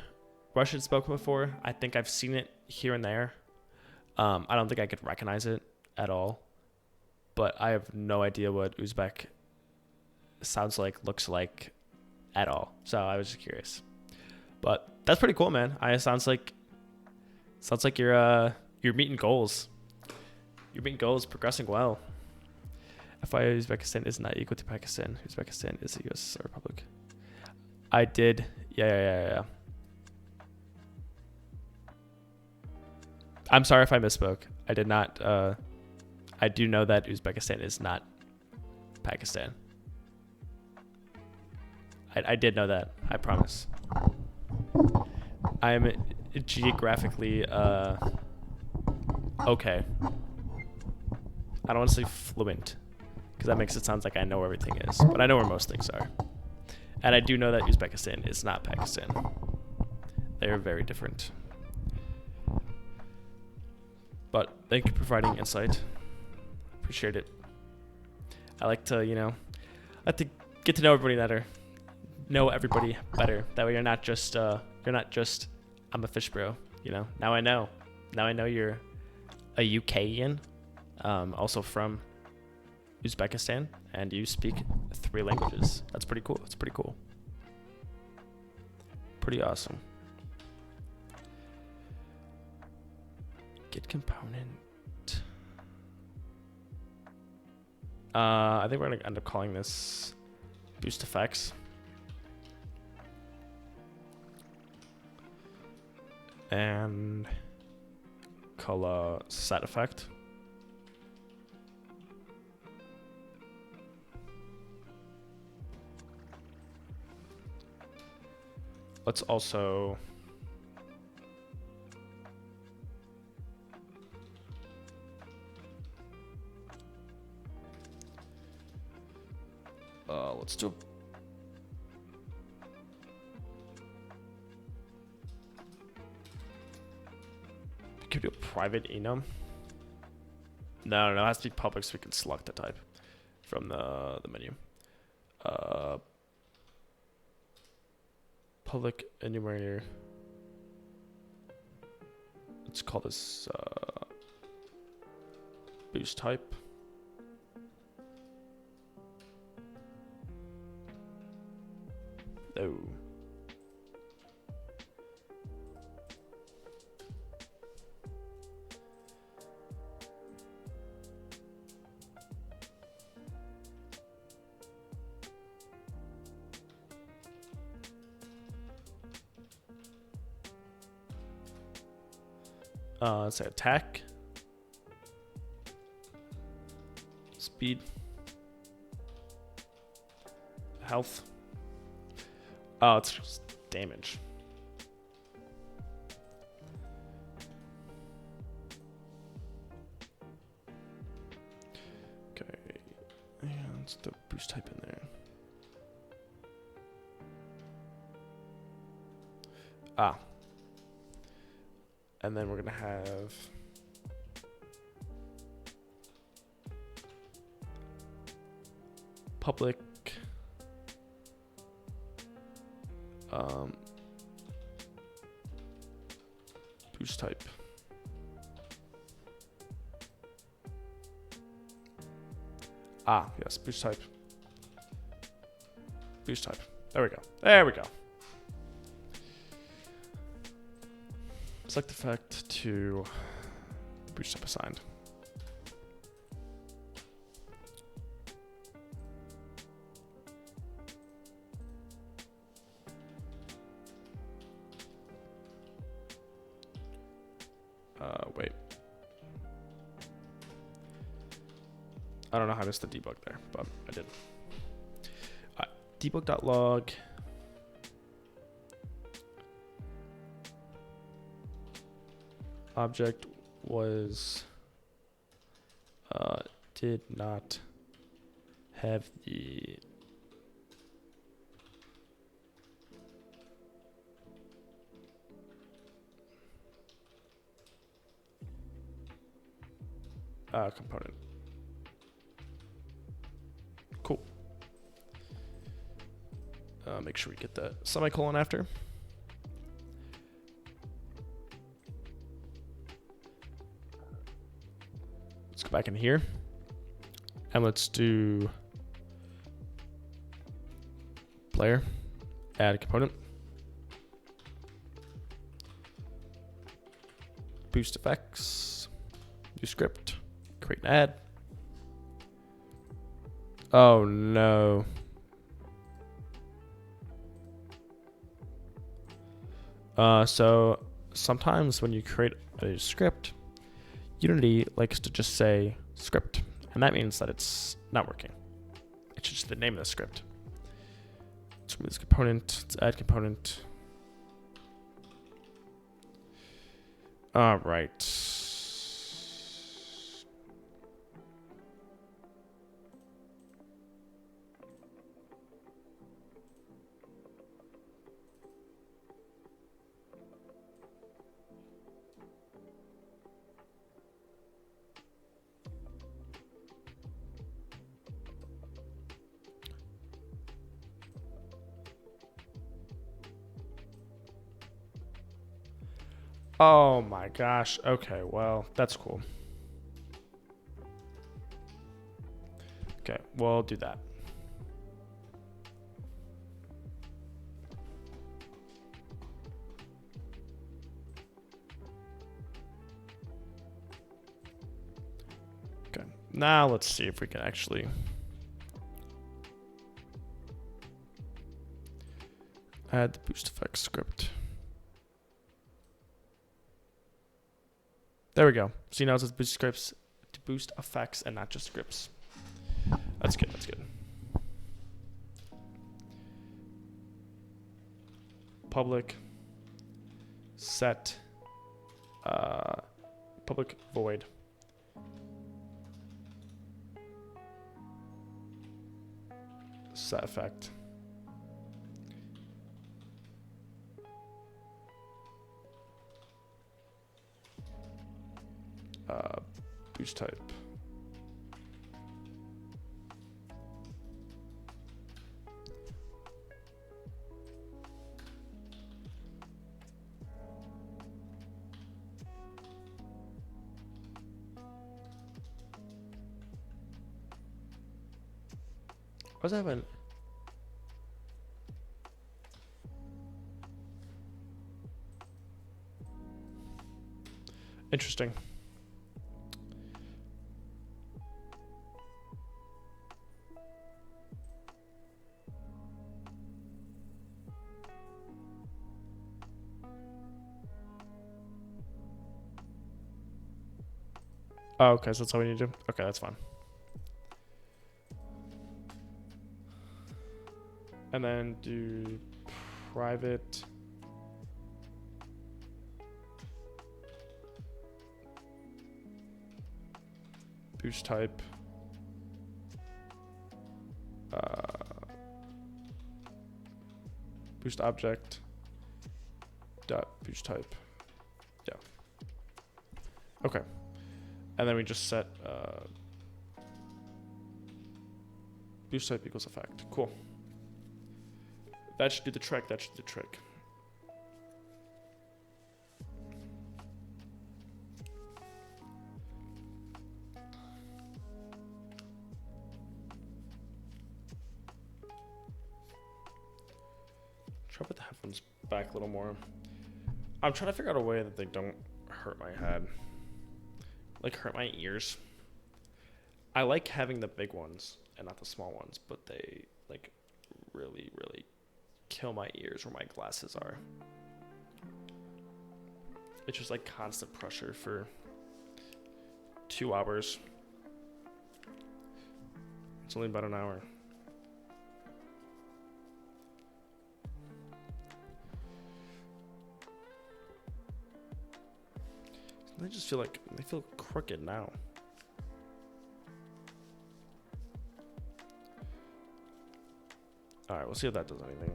Russian spoken before. I think I've seen it here and there. I don't think I could recognize it at all, but I have no idea what Uzbek sounds like, looks like at all. So I was just curious. But that's pretty cool, man. Sounds like you're meeting goals. You're meeting goals, progressing well. FYI, Uzbekistan is not equal to Pakistan. Uzbekistan is a U.S. republic. I did. Yeah. I'm sorry if I misspoke. I did not. I do know that Uzbekistan is not Pakistan. I did know that. I promise. I'm geographically okay. I don't want to say fluent because that makes it sound like I know where everything is, but I know where most things are. And I do know that Uzbekistan is not Pakistan. They're very different. But thank you for providing insight. Appreciate it. I like to, get to know everybody better. That way you're not just I'm a fish bro, Now I know. Now I know you're a UKian, also from Uzbekistan, and you speak 3 languages. That's pretty cool. Pretty awesome. Get component. I think we're gonna end up calling this boost effects. And color set effect. Let's also let's do could do a private enum. No, it has to be public so we can select the type from the menu. Public enumerator. Let's call this boost type. Oh. Let's say attack, speed, health. Oh, it's just damage. Okay, and let's throw boost type in there. And then we're gonna have public boost type. Yes, boost type. Boost type. There we go. Select effect to boost type assigned. Wait. I don't know how to the debug there, but I did. Debug.log. Object was did not have the component. Cool. Make sure we get the semicolon after. Let's go back in here and let's do player, add a component, boost effects, new script, create an ad. Oh no. So sometimes when you create a script, Unity likes to just say script, and that means that it's not working. It's just the name of the script. Let's remove this component. Let's add component. All right. Oh my gosh. Okay, well, that's cool. Okay, we'll do that. Okay, now let's see if we can actually add the boost effects script. There we go. See, now it says boost scripts to boost effects and not just scripts. That's good. That's good. Public set public void set effect. Boost type. What's that one? Interesting. Oh, okay, so that's all we need to do? Okay, that's fine. And then do private boost type boost object dot boost type. Yeah. Okay. And then we just set boost type equals effect. Cool. That should do the trick. That should do the trick. Try to put the headphones back a little more. I'm trying to figure out a way that they don't hurt my head. Like hurt my ears. I like having the big ones and not the small ones, but they like really, really kill my ears where my glasses are. It's just like constant pressure for 2 hours. It's only about an hour. I just feel like they feel crooked now. All right, we'll see if that does anything.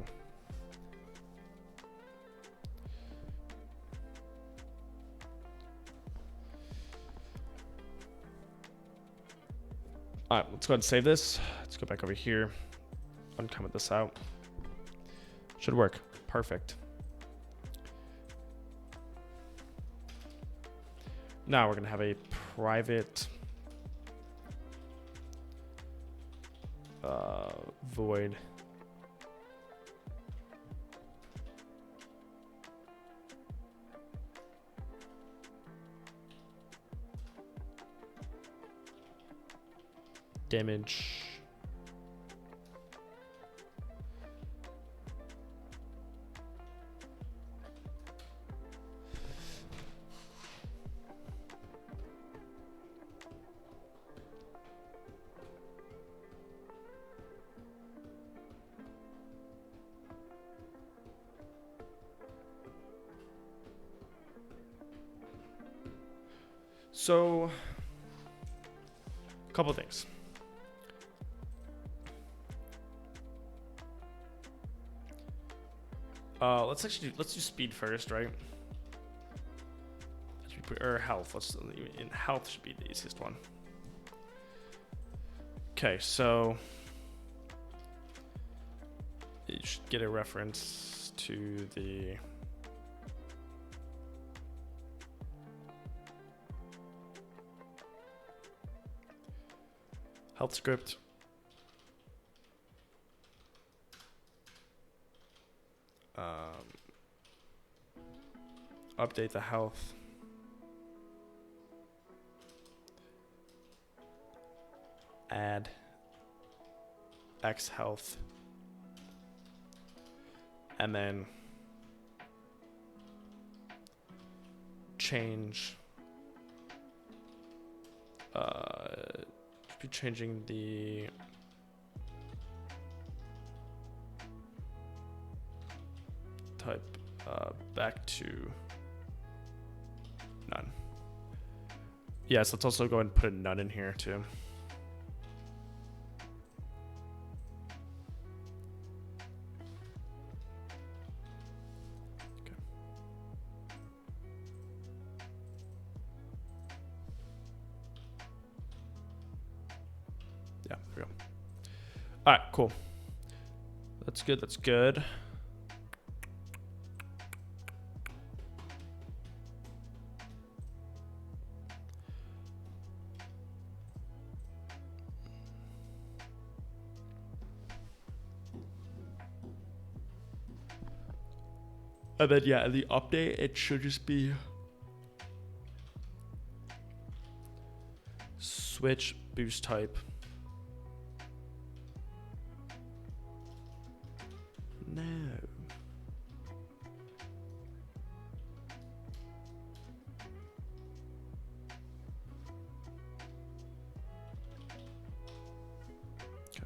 All right, let's go ahead and save this. Let's go back over here, uncomment this out. Should work. Perfect. Now we're gonna have a private void damage So, a couple things. Let's do speed first, right? Or health. In health should be the easiest one. Okay, so you should get a reference to the health script. Update the health. Add X health. And then change be changing the type back to none. Yes, let's also go ahead and put a none in here too. Okay. Yeah, there we go. All right, cool. That's good. That's good. And then, yeah, the update, it should just be switch boost type. No. Okay.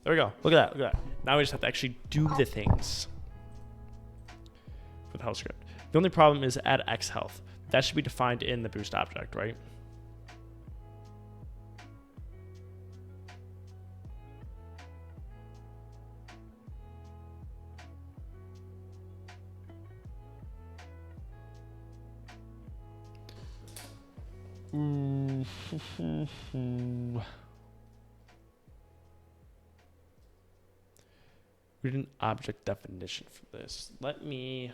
There we go. Look at that. Look at that. Now we just have to actually do the things for the health script. The only problem is add X health. That should be defined in the boost object, right? Read an object definition for this. Let me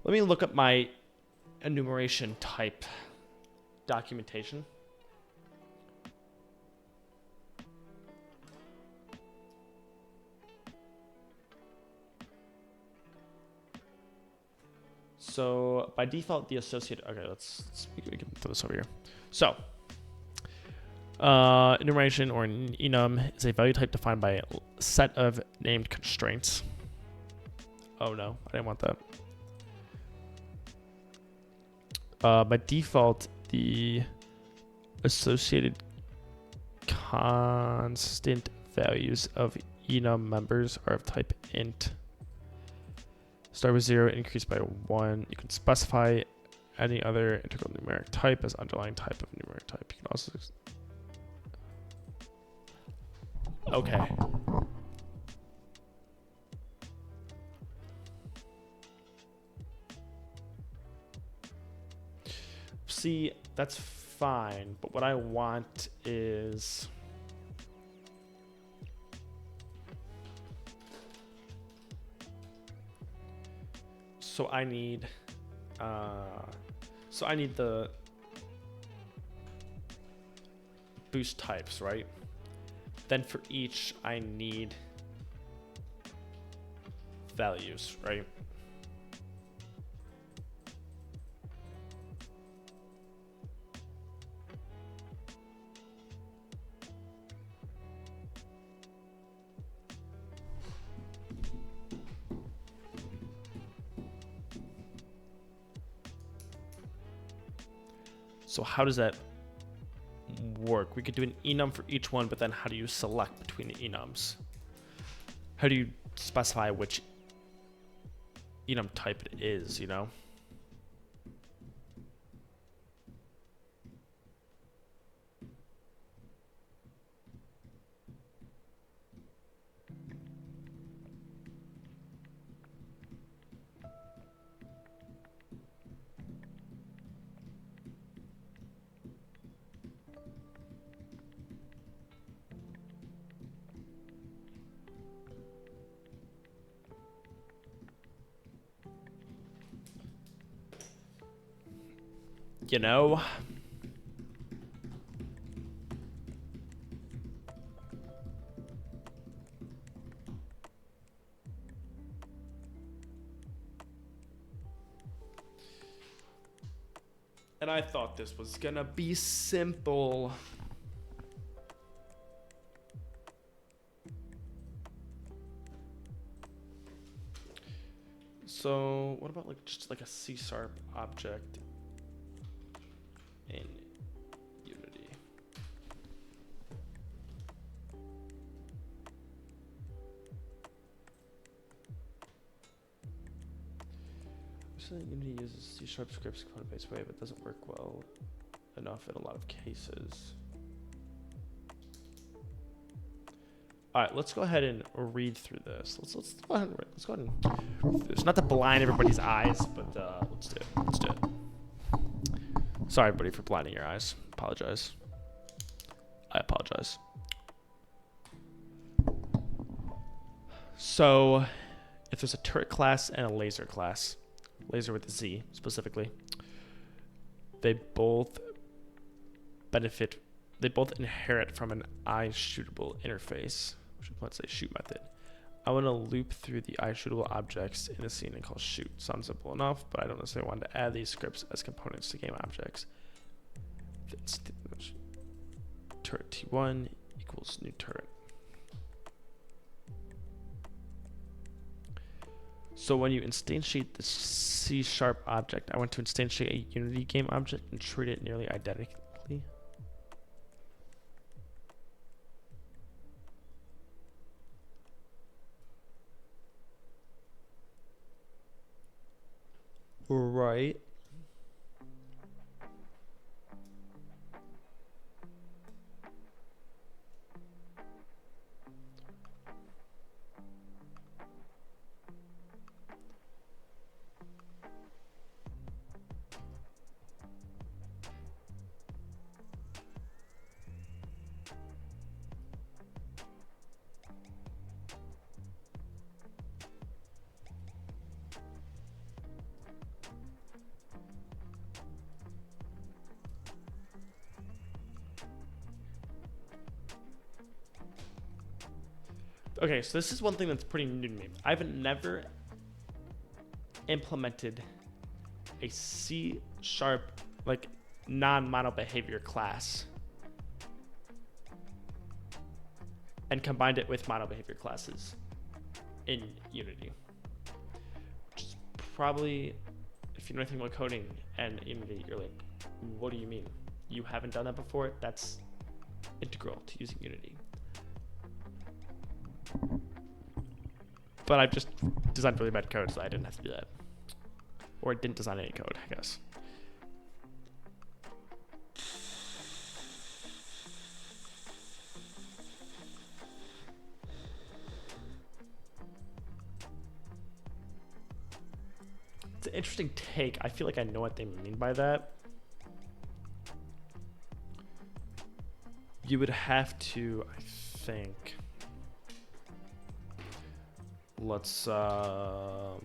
look up my enumeration type documentation. So by default, the associated, okay, we can throw this over here. So enumeration or enum is a value type defined by a set of named constraints. Oh no, I didn't want that. By default, the associated constant values of enum members are of type int. Start with 0, increase by 1. You can specify any other integral numeric type as underlying type of numeric type. You can also... Okay. See, that's fine, but what I want is... So I need the boost types, right? Then for each, I need values, right? So how does that work? We could do an enum for each one, but then how do you select between the enums? How do you specify which enum type it is, you know? You know? And I thought this was gonna be simple. So what about like just like a C# object in Unity? Unity uses C# scripts code-based way, but doesn't work well enough in a lot of cases. All right, let's go ahead and read through this. Let's go ahead and read through this. Not to blind everybody's eyes, but let's do it. Let's do it. Sorry, everybody, for blinding your eyes. Apologize. I apologize. So, if there's a turret class and a laser class, laser with a Z specifically, they both inherit from an iShootable interface, which is, let's say, shoot method. I want to loop through the iShootable objects in a scene and call shoot. Sounds simple enough, but I don't necessarily want to add these scripts as components to game objects. Turret T1 equals new turret. So when you instantiate the C# object, I want to instantiate a Unity game object and treat it nearly identically. Right. Okay, so this is one thing that's pretty new to me. I've never implemented a C# like non-mono behavior class and combined it with mono behavior classes in Unity. Which is probably, if you know anything about coding and Unity, you're like, what do you mean? You haven't done that before? That's integral to using Unity. But I just designed really bad code, so I didn't have to do that. Or I didn't design any code, I guess. It's an interesting take. I feel like I know what they mean by that. You would have to, I think. Let's oh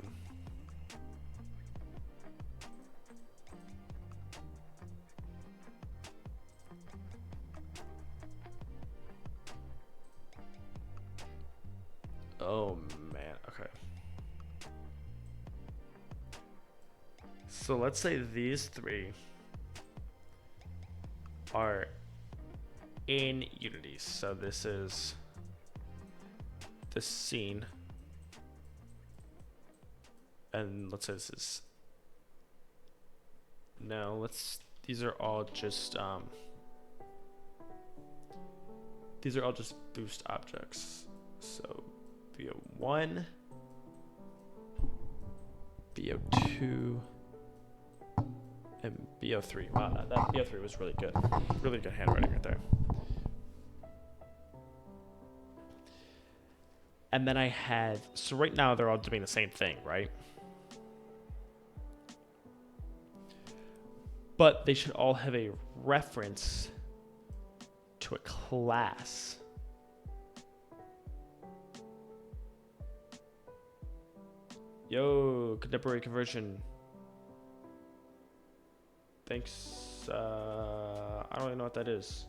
man, okay. So let's say these three are in Unity. So this is the scene. And let's say this is, no, these are all just boost objects. So BO1, BO2, and BO3. Wow, that BO3 was really good. Really good handwriting right there. And then I had, so right now they're all doing the same thing, right? But they should all have a reference to a class. Yo, contemporary conversion. Thanks. I don't really know what that is.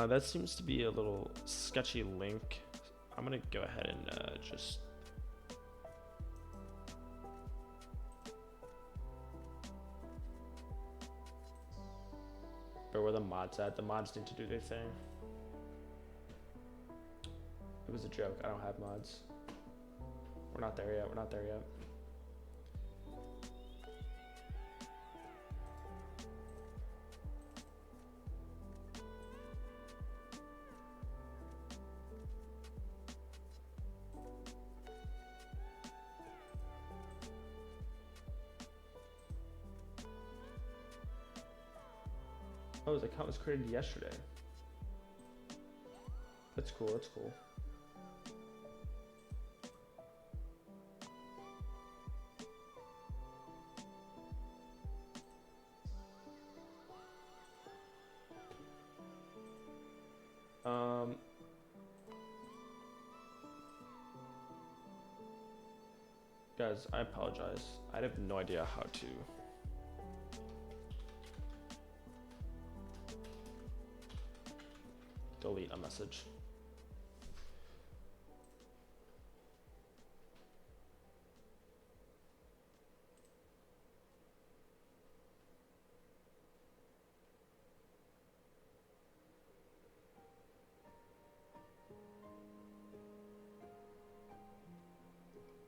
That seems to be a little sketchy link. I'm gonna go ahead and just where were the mods at? The mods need to do their thing. It was a joke. I don't have mods. We're not there yet. We're not there yet. Oh, his account was created yesterday. That's cool, that's cool. Guys, I apologize. I have no idea how to delete a message.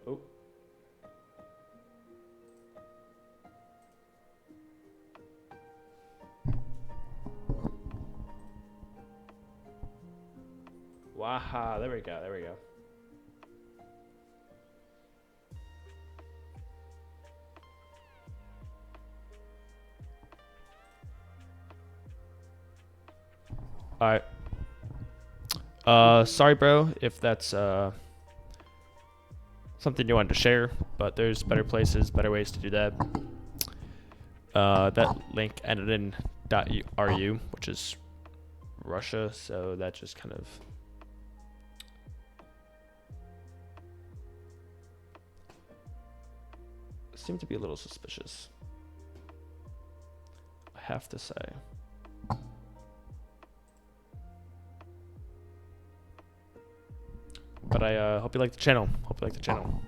Oh. Waha, there we go, there we go. All right. Sorry, bro, if that's something you wanted to share, but there's better places, better ways to do that. That link ended in .ru, which is Russia, so that just kind of seemed to be a little suspicious, I have to say. But I hope you like the channel. Hope you like the channel.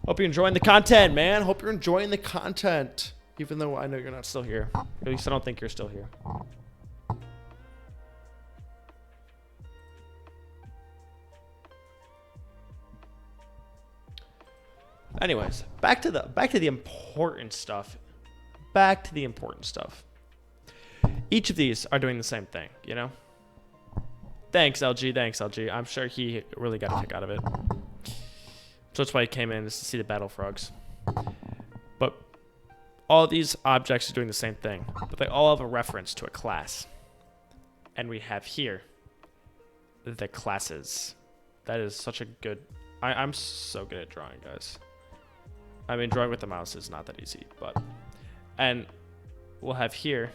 Hope you're enjoying the content, man. Hope you're enjoying the content. Even though I know you're not still here. At least I don't think you're still here. Anyways, back to the important stuff. Back to the important stuff. Each of these are doing the same thing, you know? Thanks, LG. Thanks, LG. I'm sure he really got a kick out of it. So that's why he came in, is to see the battle frogs. But all these objects are doing the same thing, but they all have a reference to a class. And we have here the classes. That is such a good... I'm so good at drawing, guys. I mean, drawing with the mouse is not that easy, but... And we'll have here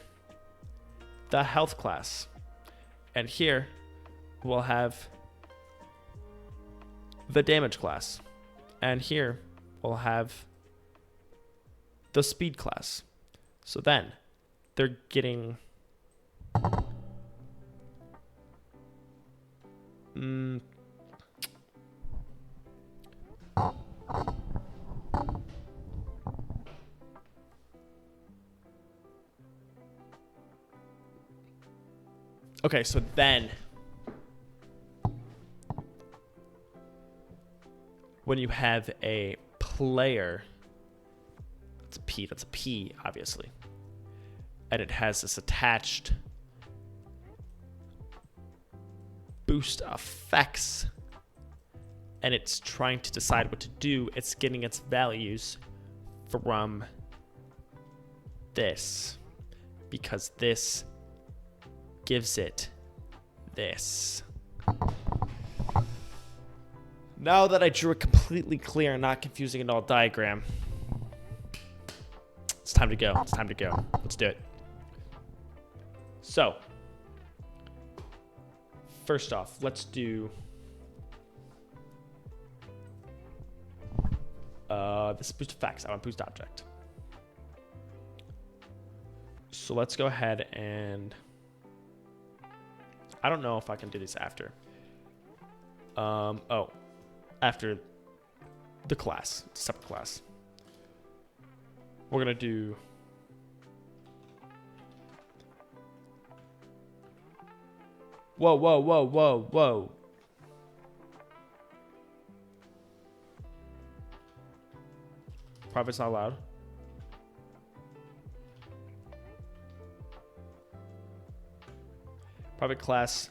the health class. And here we'll have the damage class. And here we'll have the speed class. So then they're getting... Okay, so then when you have a player, that's a P, obviously, and it has this attached boost effects, and it's trying to decide what to do, it's getting its values from this, because this gives it this. Now that I drew a completely clear and not confusing at all diagram, it's time to go. It's time to go. Let's do it. So, first off, let's do this boost effects. I want boost object. So let's go ahead and... I don't know if I can do these after. After the class. It's a separate class. We're going to do... Whoa, whoa, whoa, whoa, whoa. Private's not allowed. Private class,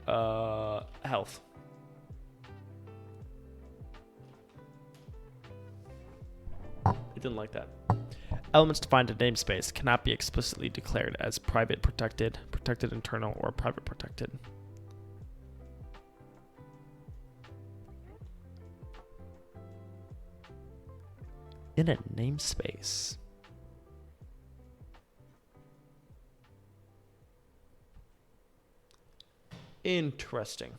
health. It didn't like that. Elements defined in namespace cannot be explicitly declared as private protected, protected internal, or private protected. In a namespace. Interesting.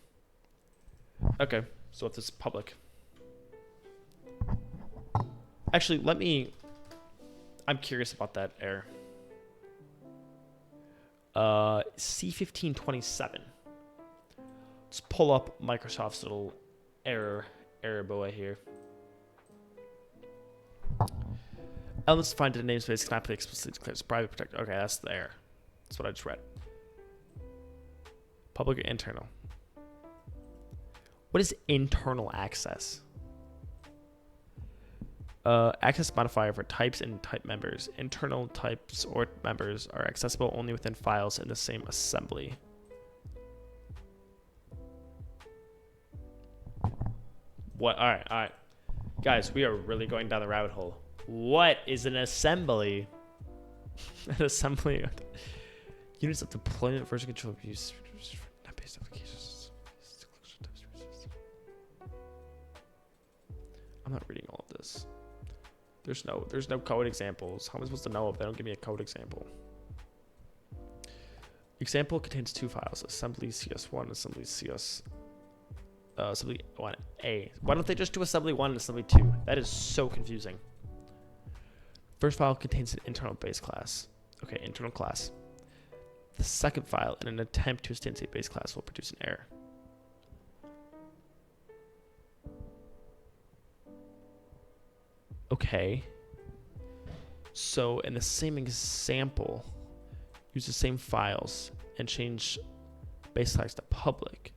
Okay, so if this is public. Actually, I'm curious about that error. C1527. Let's pull up Microsoft's little error boy here. Elements defined in a namespace cannot be explicitly declared as private protected. Okay, that's the error. That's what I just read. Public or internal? What is internal access? Access modifier for types and type members. Internal types or members are accessible only within files in the same assembly. What? All right. Guys, we are really going down the rabbit hole. What is an assembly? An assembly. Units of deployment, version control use. Net-based applications. I'm not reading all of this. There's no code examples. How am I supposed to know if they don't give me a code example? Example contains two files: assembly CS1, assembly CS, assembly 1A. Why don't they just do assembly 1 and assembly 2? That is so confusing. First file contains an internal base class. Okay, internal class. The second file, in an attempt to instantiate base class, will produce an error. Okay. So in the same example, use the same files and change base class to public.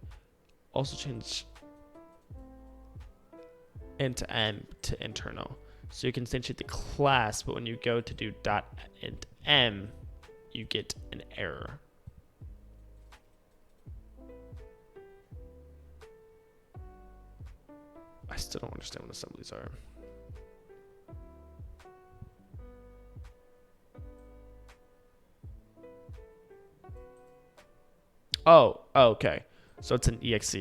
Also change int m to internal. So you can instantiate the class, but when you go to do dot int m, you get an error. I still don't understand what assemblies are. Oh, okay. So it's an exe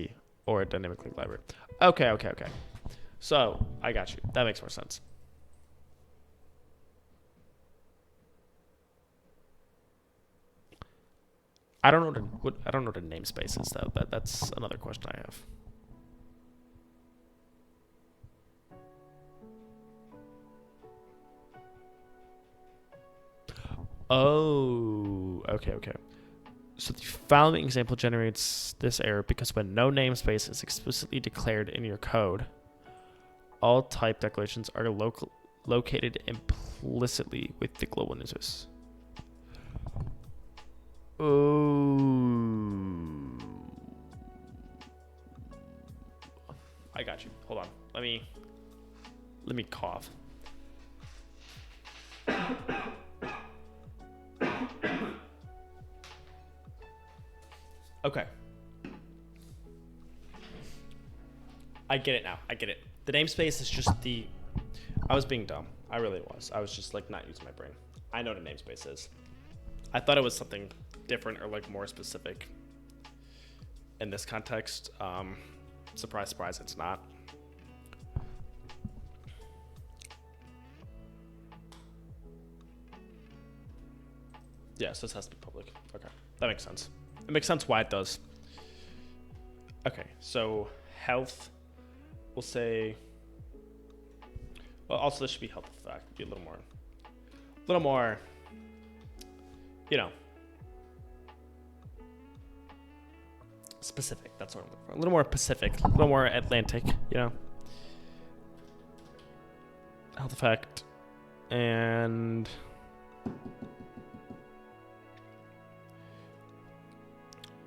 or a dynamic link library. Okay. So I got you. That makes more sense. I don't know what a namespace is though. That's another question I have. Oh, okay. So the following example generates this error because when no namespace is explicitly declared in your code, all type declarations are located implicitly with the global namespace. Oh, I got you. Hold on. Let me cough. Okay. I get it now. I get it. The namespace is just the... I was being dumb. I really was. I was just like not using my brain. I know what a namespace is. I thought it was something different or like more specific in this context. Surprise, surprise, it's not. Yeah, so this has to be public. Okay, that makes sense. It makes sense why it does. Okay, so health, we'll say, well, also this should be health effect, be a little more, you know, specific. That's what I'm looking for. A little more Pacific, a little more Atlantic, you know. Health effect, and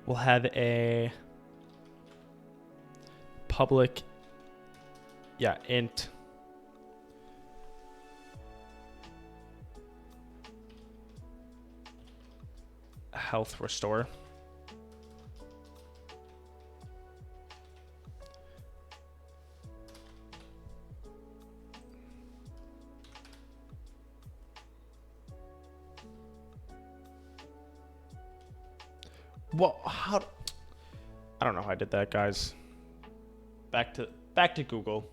we'll have a public, yeah, int health restore. Well, how? I don't know how I did that, guys. Back to Google.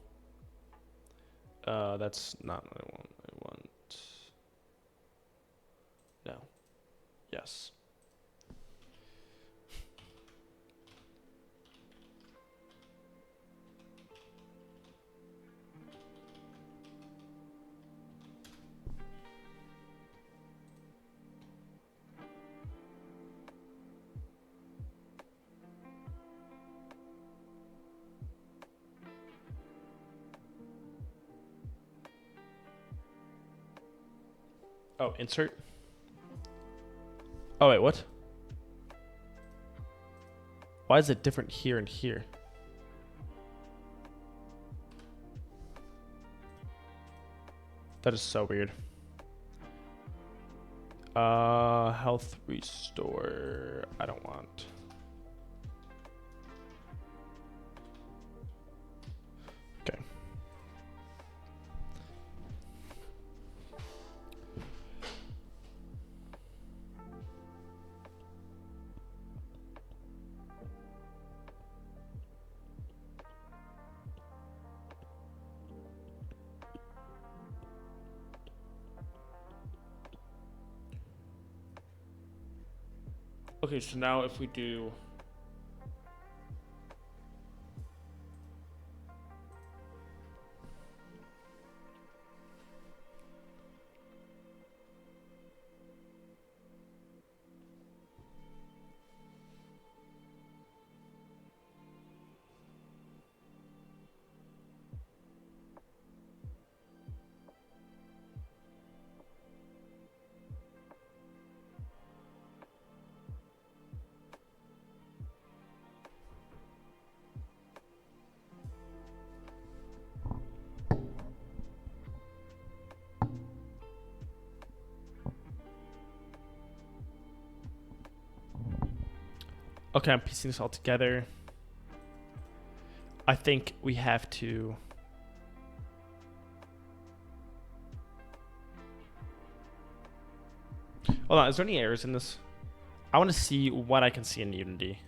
That's not what I want. No. Yes. Oh, insert. Oh, wait, what? Why is it different here and here? That is so weird. Health restore. I don't want. Okay. Okay, so now if we do Okay, I'm piecing this all together. I think we have to... Hold on, is there any errors in this? I want to see what I can see in Unity.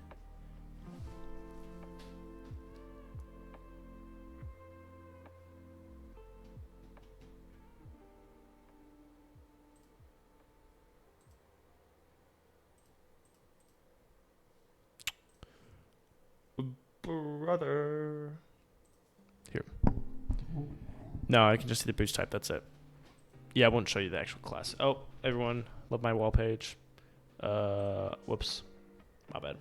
Brother. Here. No, I can just see the boost type. That's it. Yeah, I won't show you the actual class. Oh, everyone, love my wall page. Whoops. My bad.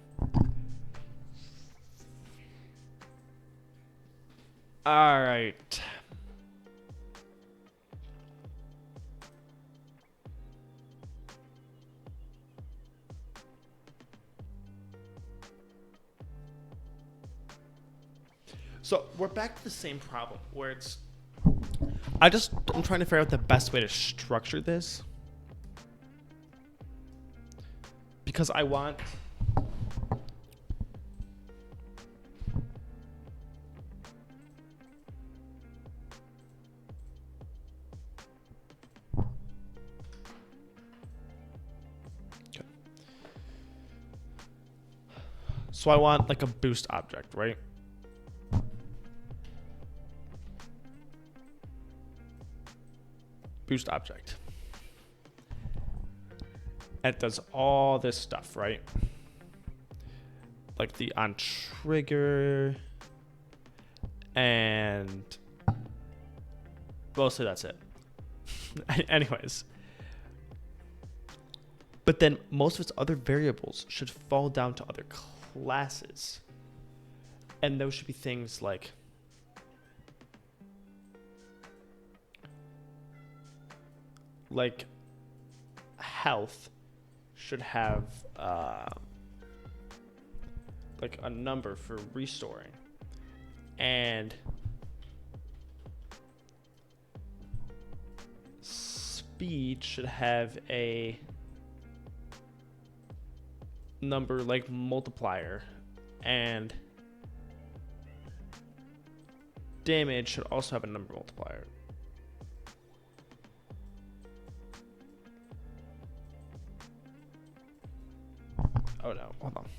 All right. So we're back to the same problem where it's... I'm trying to figure out the best way to structure this. Because I want... Okay. So I want like a boost object, right? Boost object. It does all this stuff, right? Like the on trigger, and mostly that's it. Anyways, but then most of its other variables should fall down to other classes, and those should be things like health should have like a number for restoring, and speed should have a number like multiplier, and damage should also have a number multiplier. Oh no, hold on.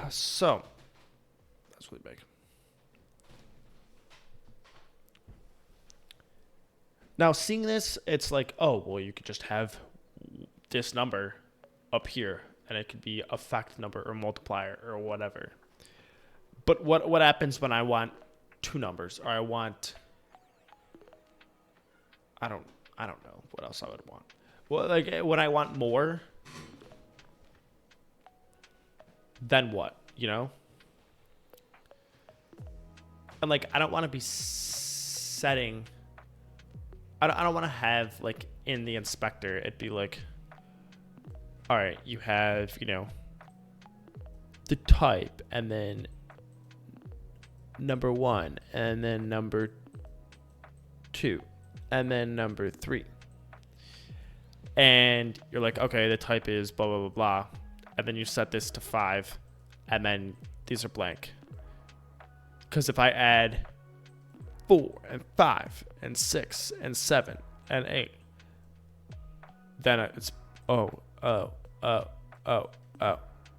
So, that's really big. Now, seeing this, it's like, oh, well, you could just have this number up here, and it could be a fact number or multiplier or whatever. But what happens when I want two numbers, or I don't know what else I would want. Well, like when I want more, then what, you know? And like, I don't want to be setting, I don't want to have like in the inspector, it'd be like, all right, you have, you know, the type, and then number 1, and then number 2, and then number 3. And you're like, okay, the type is blah, blah, blah, blah. And then you set this to 5, and then these are blank. Because if I add 4 and 5 and 6 and 7 and 8, then it's, oh.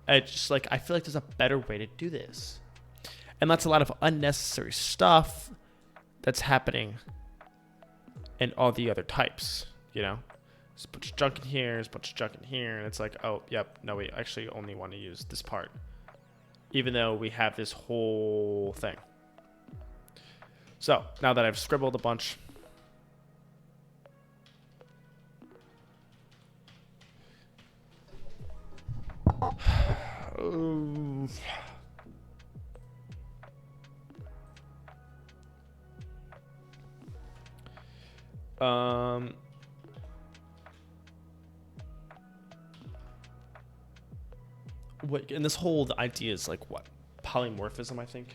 It's just like, I feel like there's a better way to do this. And that's a lot of unnecessary stuff that's happening in all the other types, you know? There's a bunch of junk in here, there's a bunch of junk in here, and it's like, oh, yep, no, we actually only want to use this part, even though we have this whole thing. So, now that I've scribbled a bunch, what, and this whole idea is like what? Polymorphism, I think.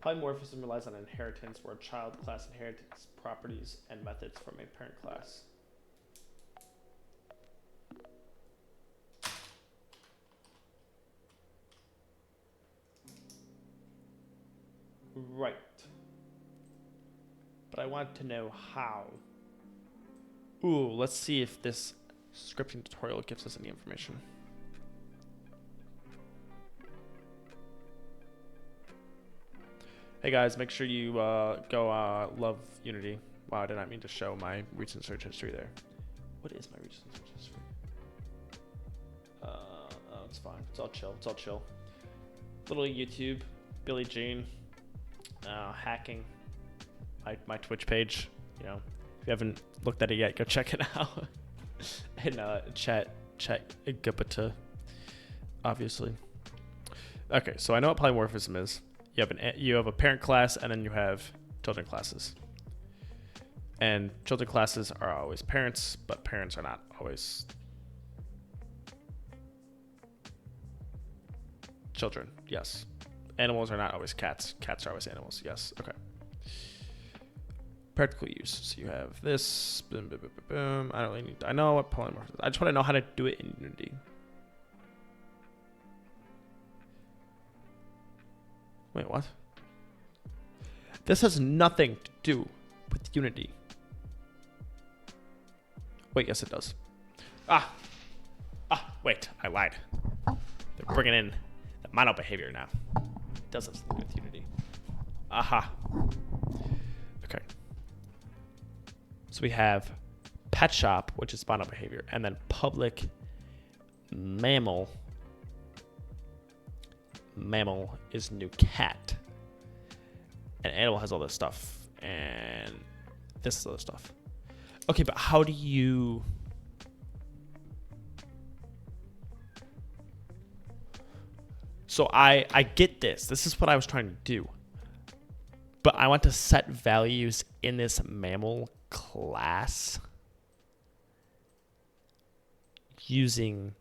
Polymorphism relies on inheritance, where a child class inherits properties and methods from a parent class. Right. But I want to know how. Ooh, let's see if this scripting tutorial gives us any information. Hey guys, make sure you go love Unity. Wow, I did not mean to show my recent search history there. What is my recent search history? Oh, it's fine. It's all chill. It's all chill. Little YouTube, Billie Jean, hacking my Twitch page. You know, if you haven't looked at it yet, go check it out. And chat Gupta, obviously. Okay, so I know what polymorphism is. You have a parent class, and then you have children classes. And children classes are always parents, but parents are not always children. Yes. Animals are not always cats. Cats are always animals. Yes. Okay. Practical use. So you have this. Boom, boom, boom, boom, boom. I don't really need. I know what polymorphism is. I just want to know how to do it in Unity. Wait, what? This has nothing to do with Unity. Wait, yes it does. Wait, I lied. They're bringing in the mono behavior now. It does have something with Unity. Aha. Okay. So we have pet shop, which is mono behavior, and then public mammal. Mammal is new cat. And animal has all this stuff. And this other stuff. Okay, but how do you... So I get this. This is what I was trying to do. But I want to set values in this mammal class using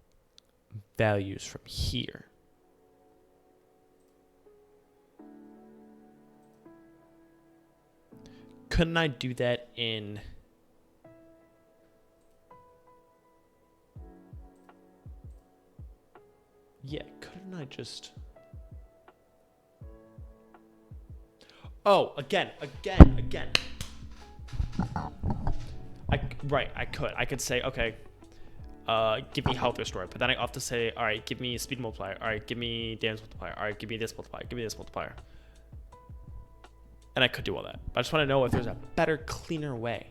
values from here. Couldn't I do that in... Yeah, couldn't I just... Oh, again. Right, I could. I could say, okay, give me health restore. But then I have to say, all right, give me speed multiplier. All right, give me damage multiplier. All right, give me this multiplier. Give me this multiplier. And I could do all that. But I just want to know if there's a better, cleaner way.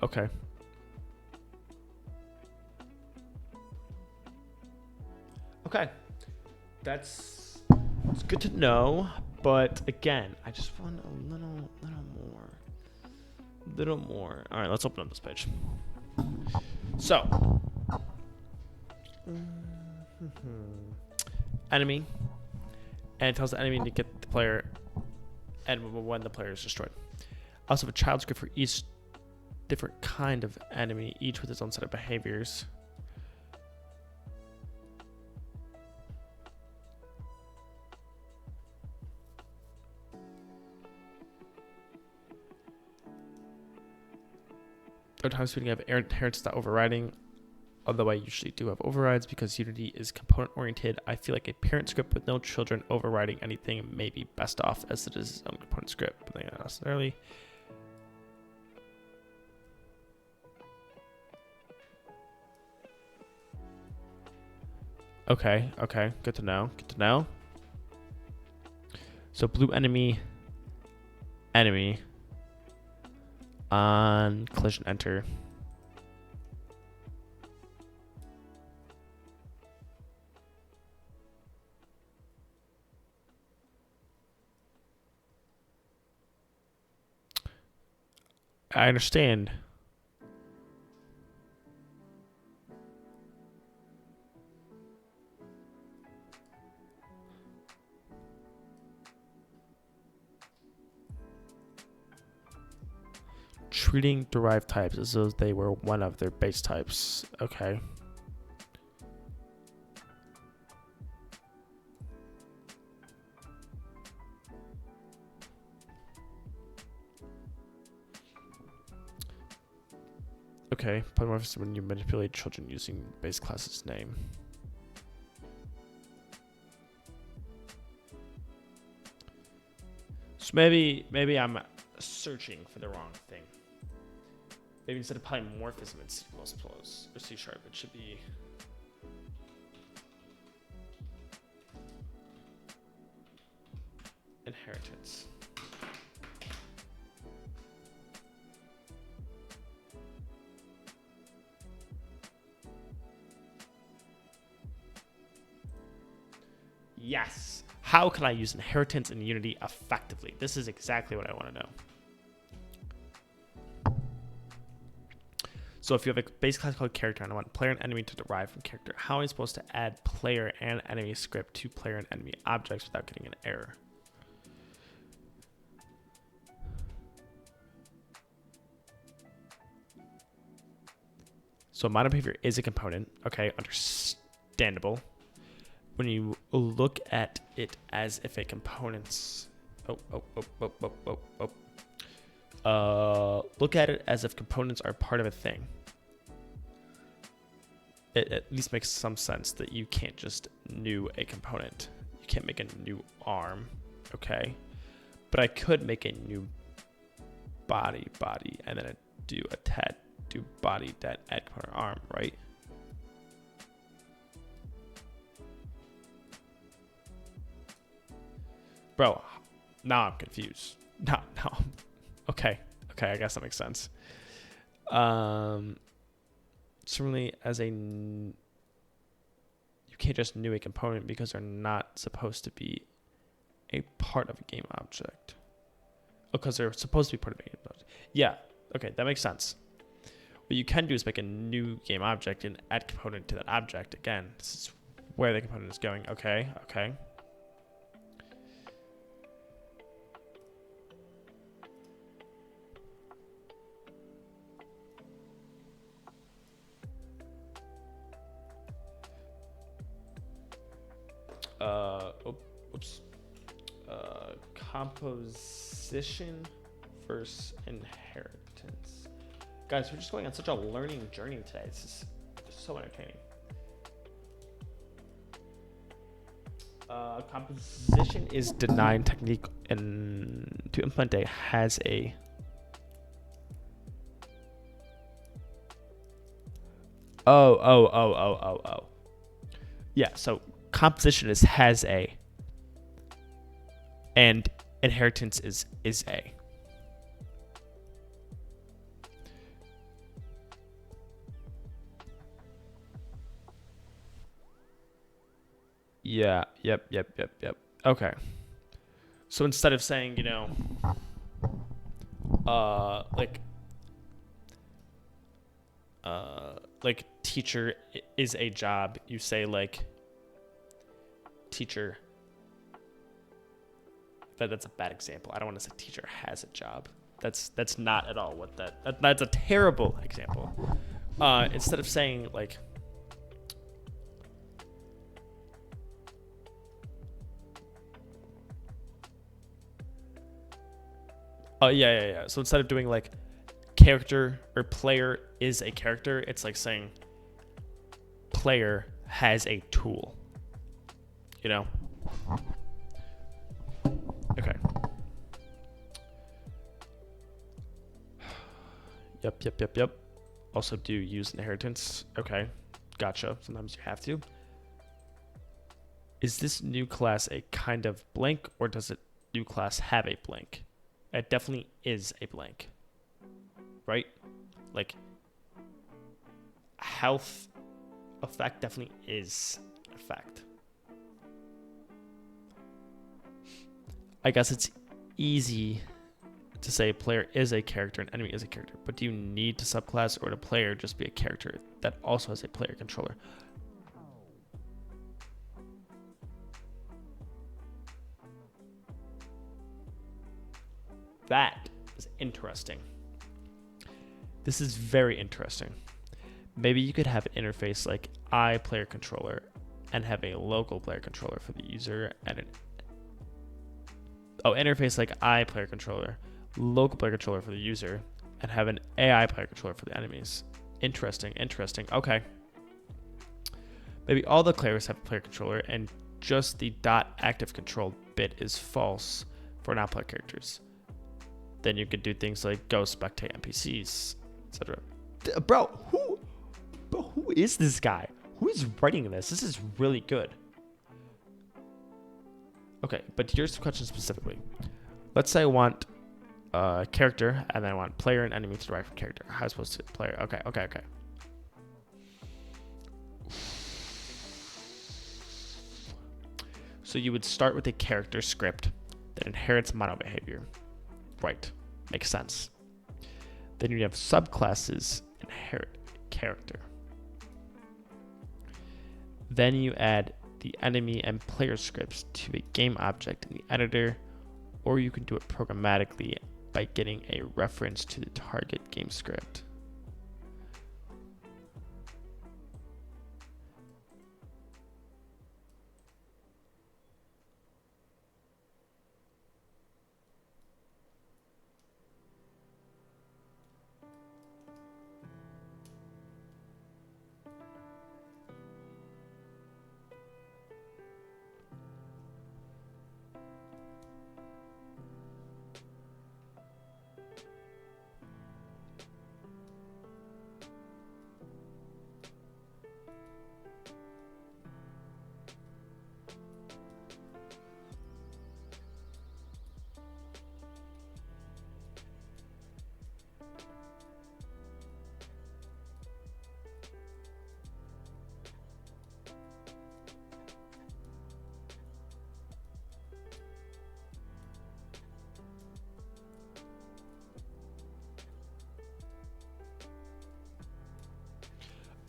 Okay. Okay. That's good to know. But again, I just want a little more. All right, let's open up this page. So, enemy, and it tells the enemy to get the player, and when the player is destroyed. I also have a child script for each different kind of enemy, each with its own set of behaviors. Sometimes we have inheritance not overriding, although I usually do have overrides because Unity is component oriented. I feel like a parent script with no children overriding anything may be best off as it is its own component script, but not necessarily. Okay, good to know. So blue enemy on collision enter. I understand. treating derived types as though they were one of their base types. Okay. Okay, polymorphism when you manipulate children using base class's name. So maybe I'm searching for the wrong thing. Maybe instead of polymorphism in C++ or C#, it should be inheritance. Yes. How can I use inheritance in Unity effectively? This is exactly what I want to know. So if you have a base class called character and I want player and enemy to derive from character, how am I supposed to add player and enemy script to player and enemy objects without getting an error? So modern behavior is a component. Okay, understandable. When you look at it as if a component's look at it as if components are part of a thing. It at least makes some sense that you can't just new a component. You can't make a new arm, okay? But I could make a new body, and then do a do body, add component arm, right? Bro, now I'm confused. No. Okay, I guess that makes sense. Certainly as you can't just new a component because they're not supposed to be a part of a game object. Because they're supposed to be part of a game object. Yeah, okay, that makes sense. What you can do is make a new game object and add component to that object. Again, this is where the component is going. Okay. Composition versus inheritance. Guys, we're just going on such a learning journey today. This is just so entertaining. Composition is design technique and to implement a has a yeah, so composition is has a and inheritance is a. Yeah, yep. Okay. So instead of saying, like teacher is a job, you say like teacher. That's a bad example. I don't want to say teacher has a job. That's not at all what that's a terrible example. Instead of saying like yeah. So instead of doing like character or player is a character, it's like saying player has a tool. Okay. Yep. Also do use inheritance. Okay. Gotcha. Sometimes you have to. Is this new class a kind of blank or does it new class have a blank? It definitely is a blank. Right? Like health effect definitely is effect. I guess it's easy to say player is a character and enemy is a character, but do you need to subclass or the player just be a character that also has a player controller? That is interesting. This is very interesting. Maybe you could have an interface like iPlayer controller and have a local player controller for the user and an interface like iPlayer controller, local player controller for the user, and have an AI player controller for the enemies. Interesting. Okay. Maybe all the players have a player controller and just the .active control bit is false for non-player characters. Then you could do things like go spectate NPCs, etc. Bro, who is this guy? Who is writing this? This is really good. Okay, but here's the question specifically. Let's say I want a character, and then I want player and enemy to derive from character. How am I supposed to player? Okay. So you would start with a character script that inherits mono behavior. Right, makes sense. Then you have subclasses inherit character. Then you add the enemy and player scripts to a game object in the editor, or you can do it programmatically by getting a reference to the target game script.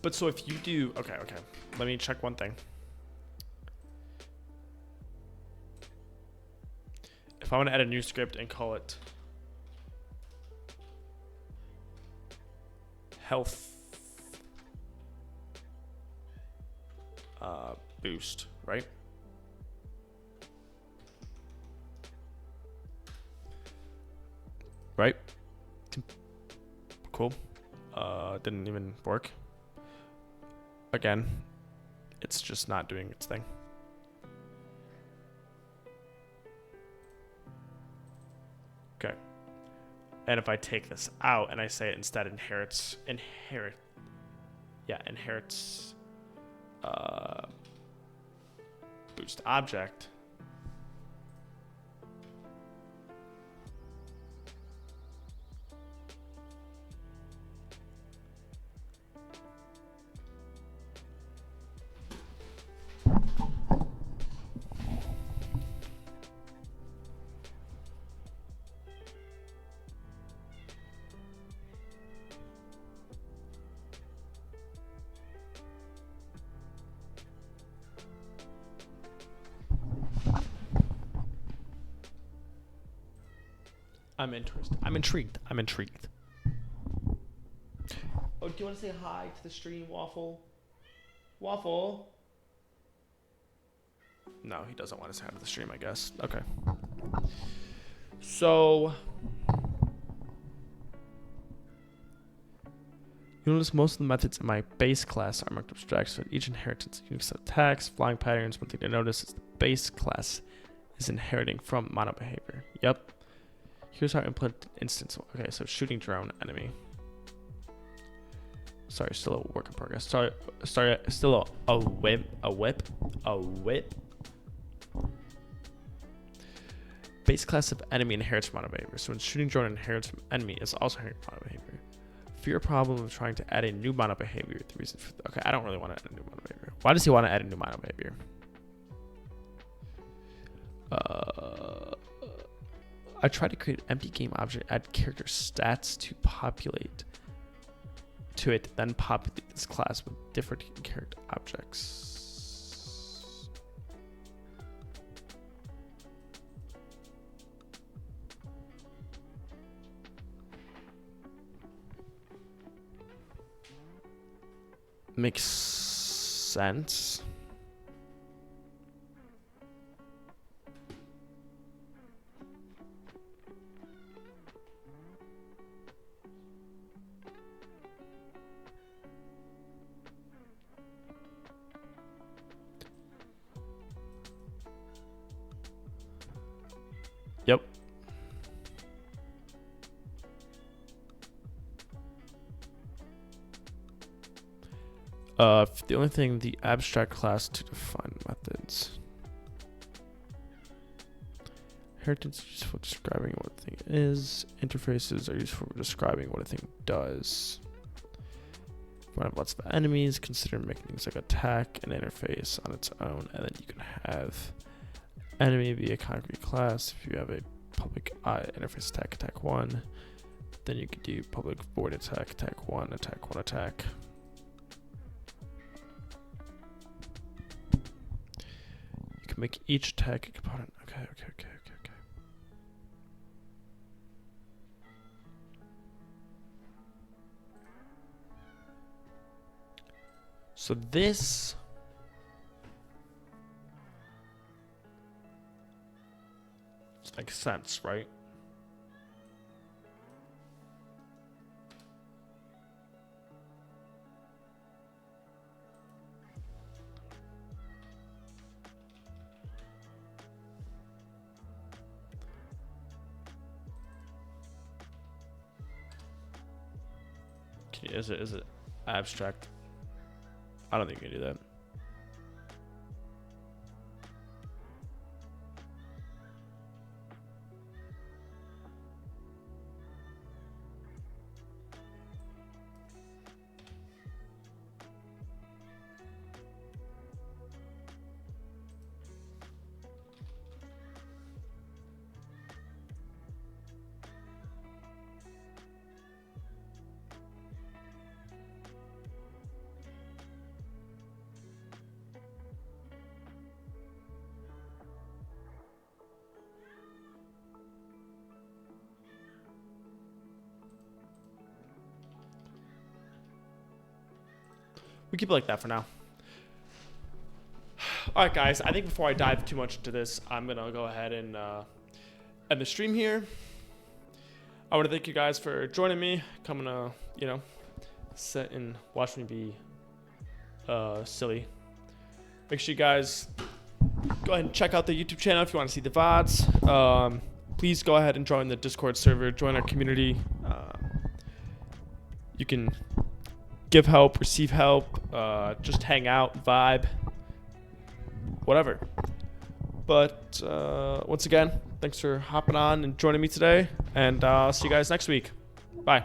But so if you do, okay, let me check one thing. If I want to add a new script and call it health boost, right? Right? Cool. Didn't even work. Again, it's just not doing its thing. Okay. And if I take this out and I say it instead inherits boost object. I'm intrigued. Oh, do you want to say hi to the stream, Waffle? Waffle? No, he doesn't want to say hi to the stream, I guess. Okay. So, you notice most of the methods in my base class are marked abstract, so each inheritance unique set of tags, flying patterns. One thing to notice is the base class is inheriting from mono behavior. Yep. Here's our implement instance. Okay, so shooting drone enemy. Sorry, still a work in progress. Sorry, still a whip. Base class of enemy inherits from mono behavior. So when shooting drone inherits from enemy, is also inheriting mono behavior. Fear problem of trying to add a new mono behavior. The reason for okay, I don't really want to add a new mono behavior. Why does he want to add a new mono behavior? I try to create an empty game object, add character stats to populate to it, then populate this class with different character objects. makes sense. Yep. The only thing, the abstract class to define methods. Inheritance is useful for describing what a thing is. Interfaces are useful for describing what a thing does. If you have lots of enemies, consider making things like attack and interface on its own, and then you can have enemy be a concrete class. If you have a public interface attack 1, then you could do public void attack 1 attack. You can make each attack a component. Okay. So this makes sense, right? Is it abstract? I don't think you can do that. We keep it like that for now. All right, guys. I think before I dive too much into this, I'm going to go ahead and end the stream here. I want to thank you guys for joining me, coming to, sit and watch me be silly. Make sure you guys go ahead and check out the YouTube channel if you want to see the VODs. Please go ahead and join the Discord server. Join our community. You can give help, receive help, just hang out, vibe, whatever. But once again, thanks for hopping on and joining me today, and I'll see you guys next week. Bye.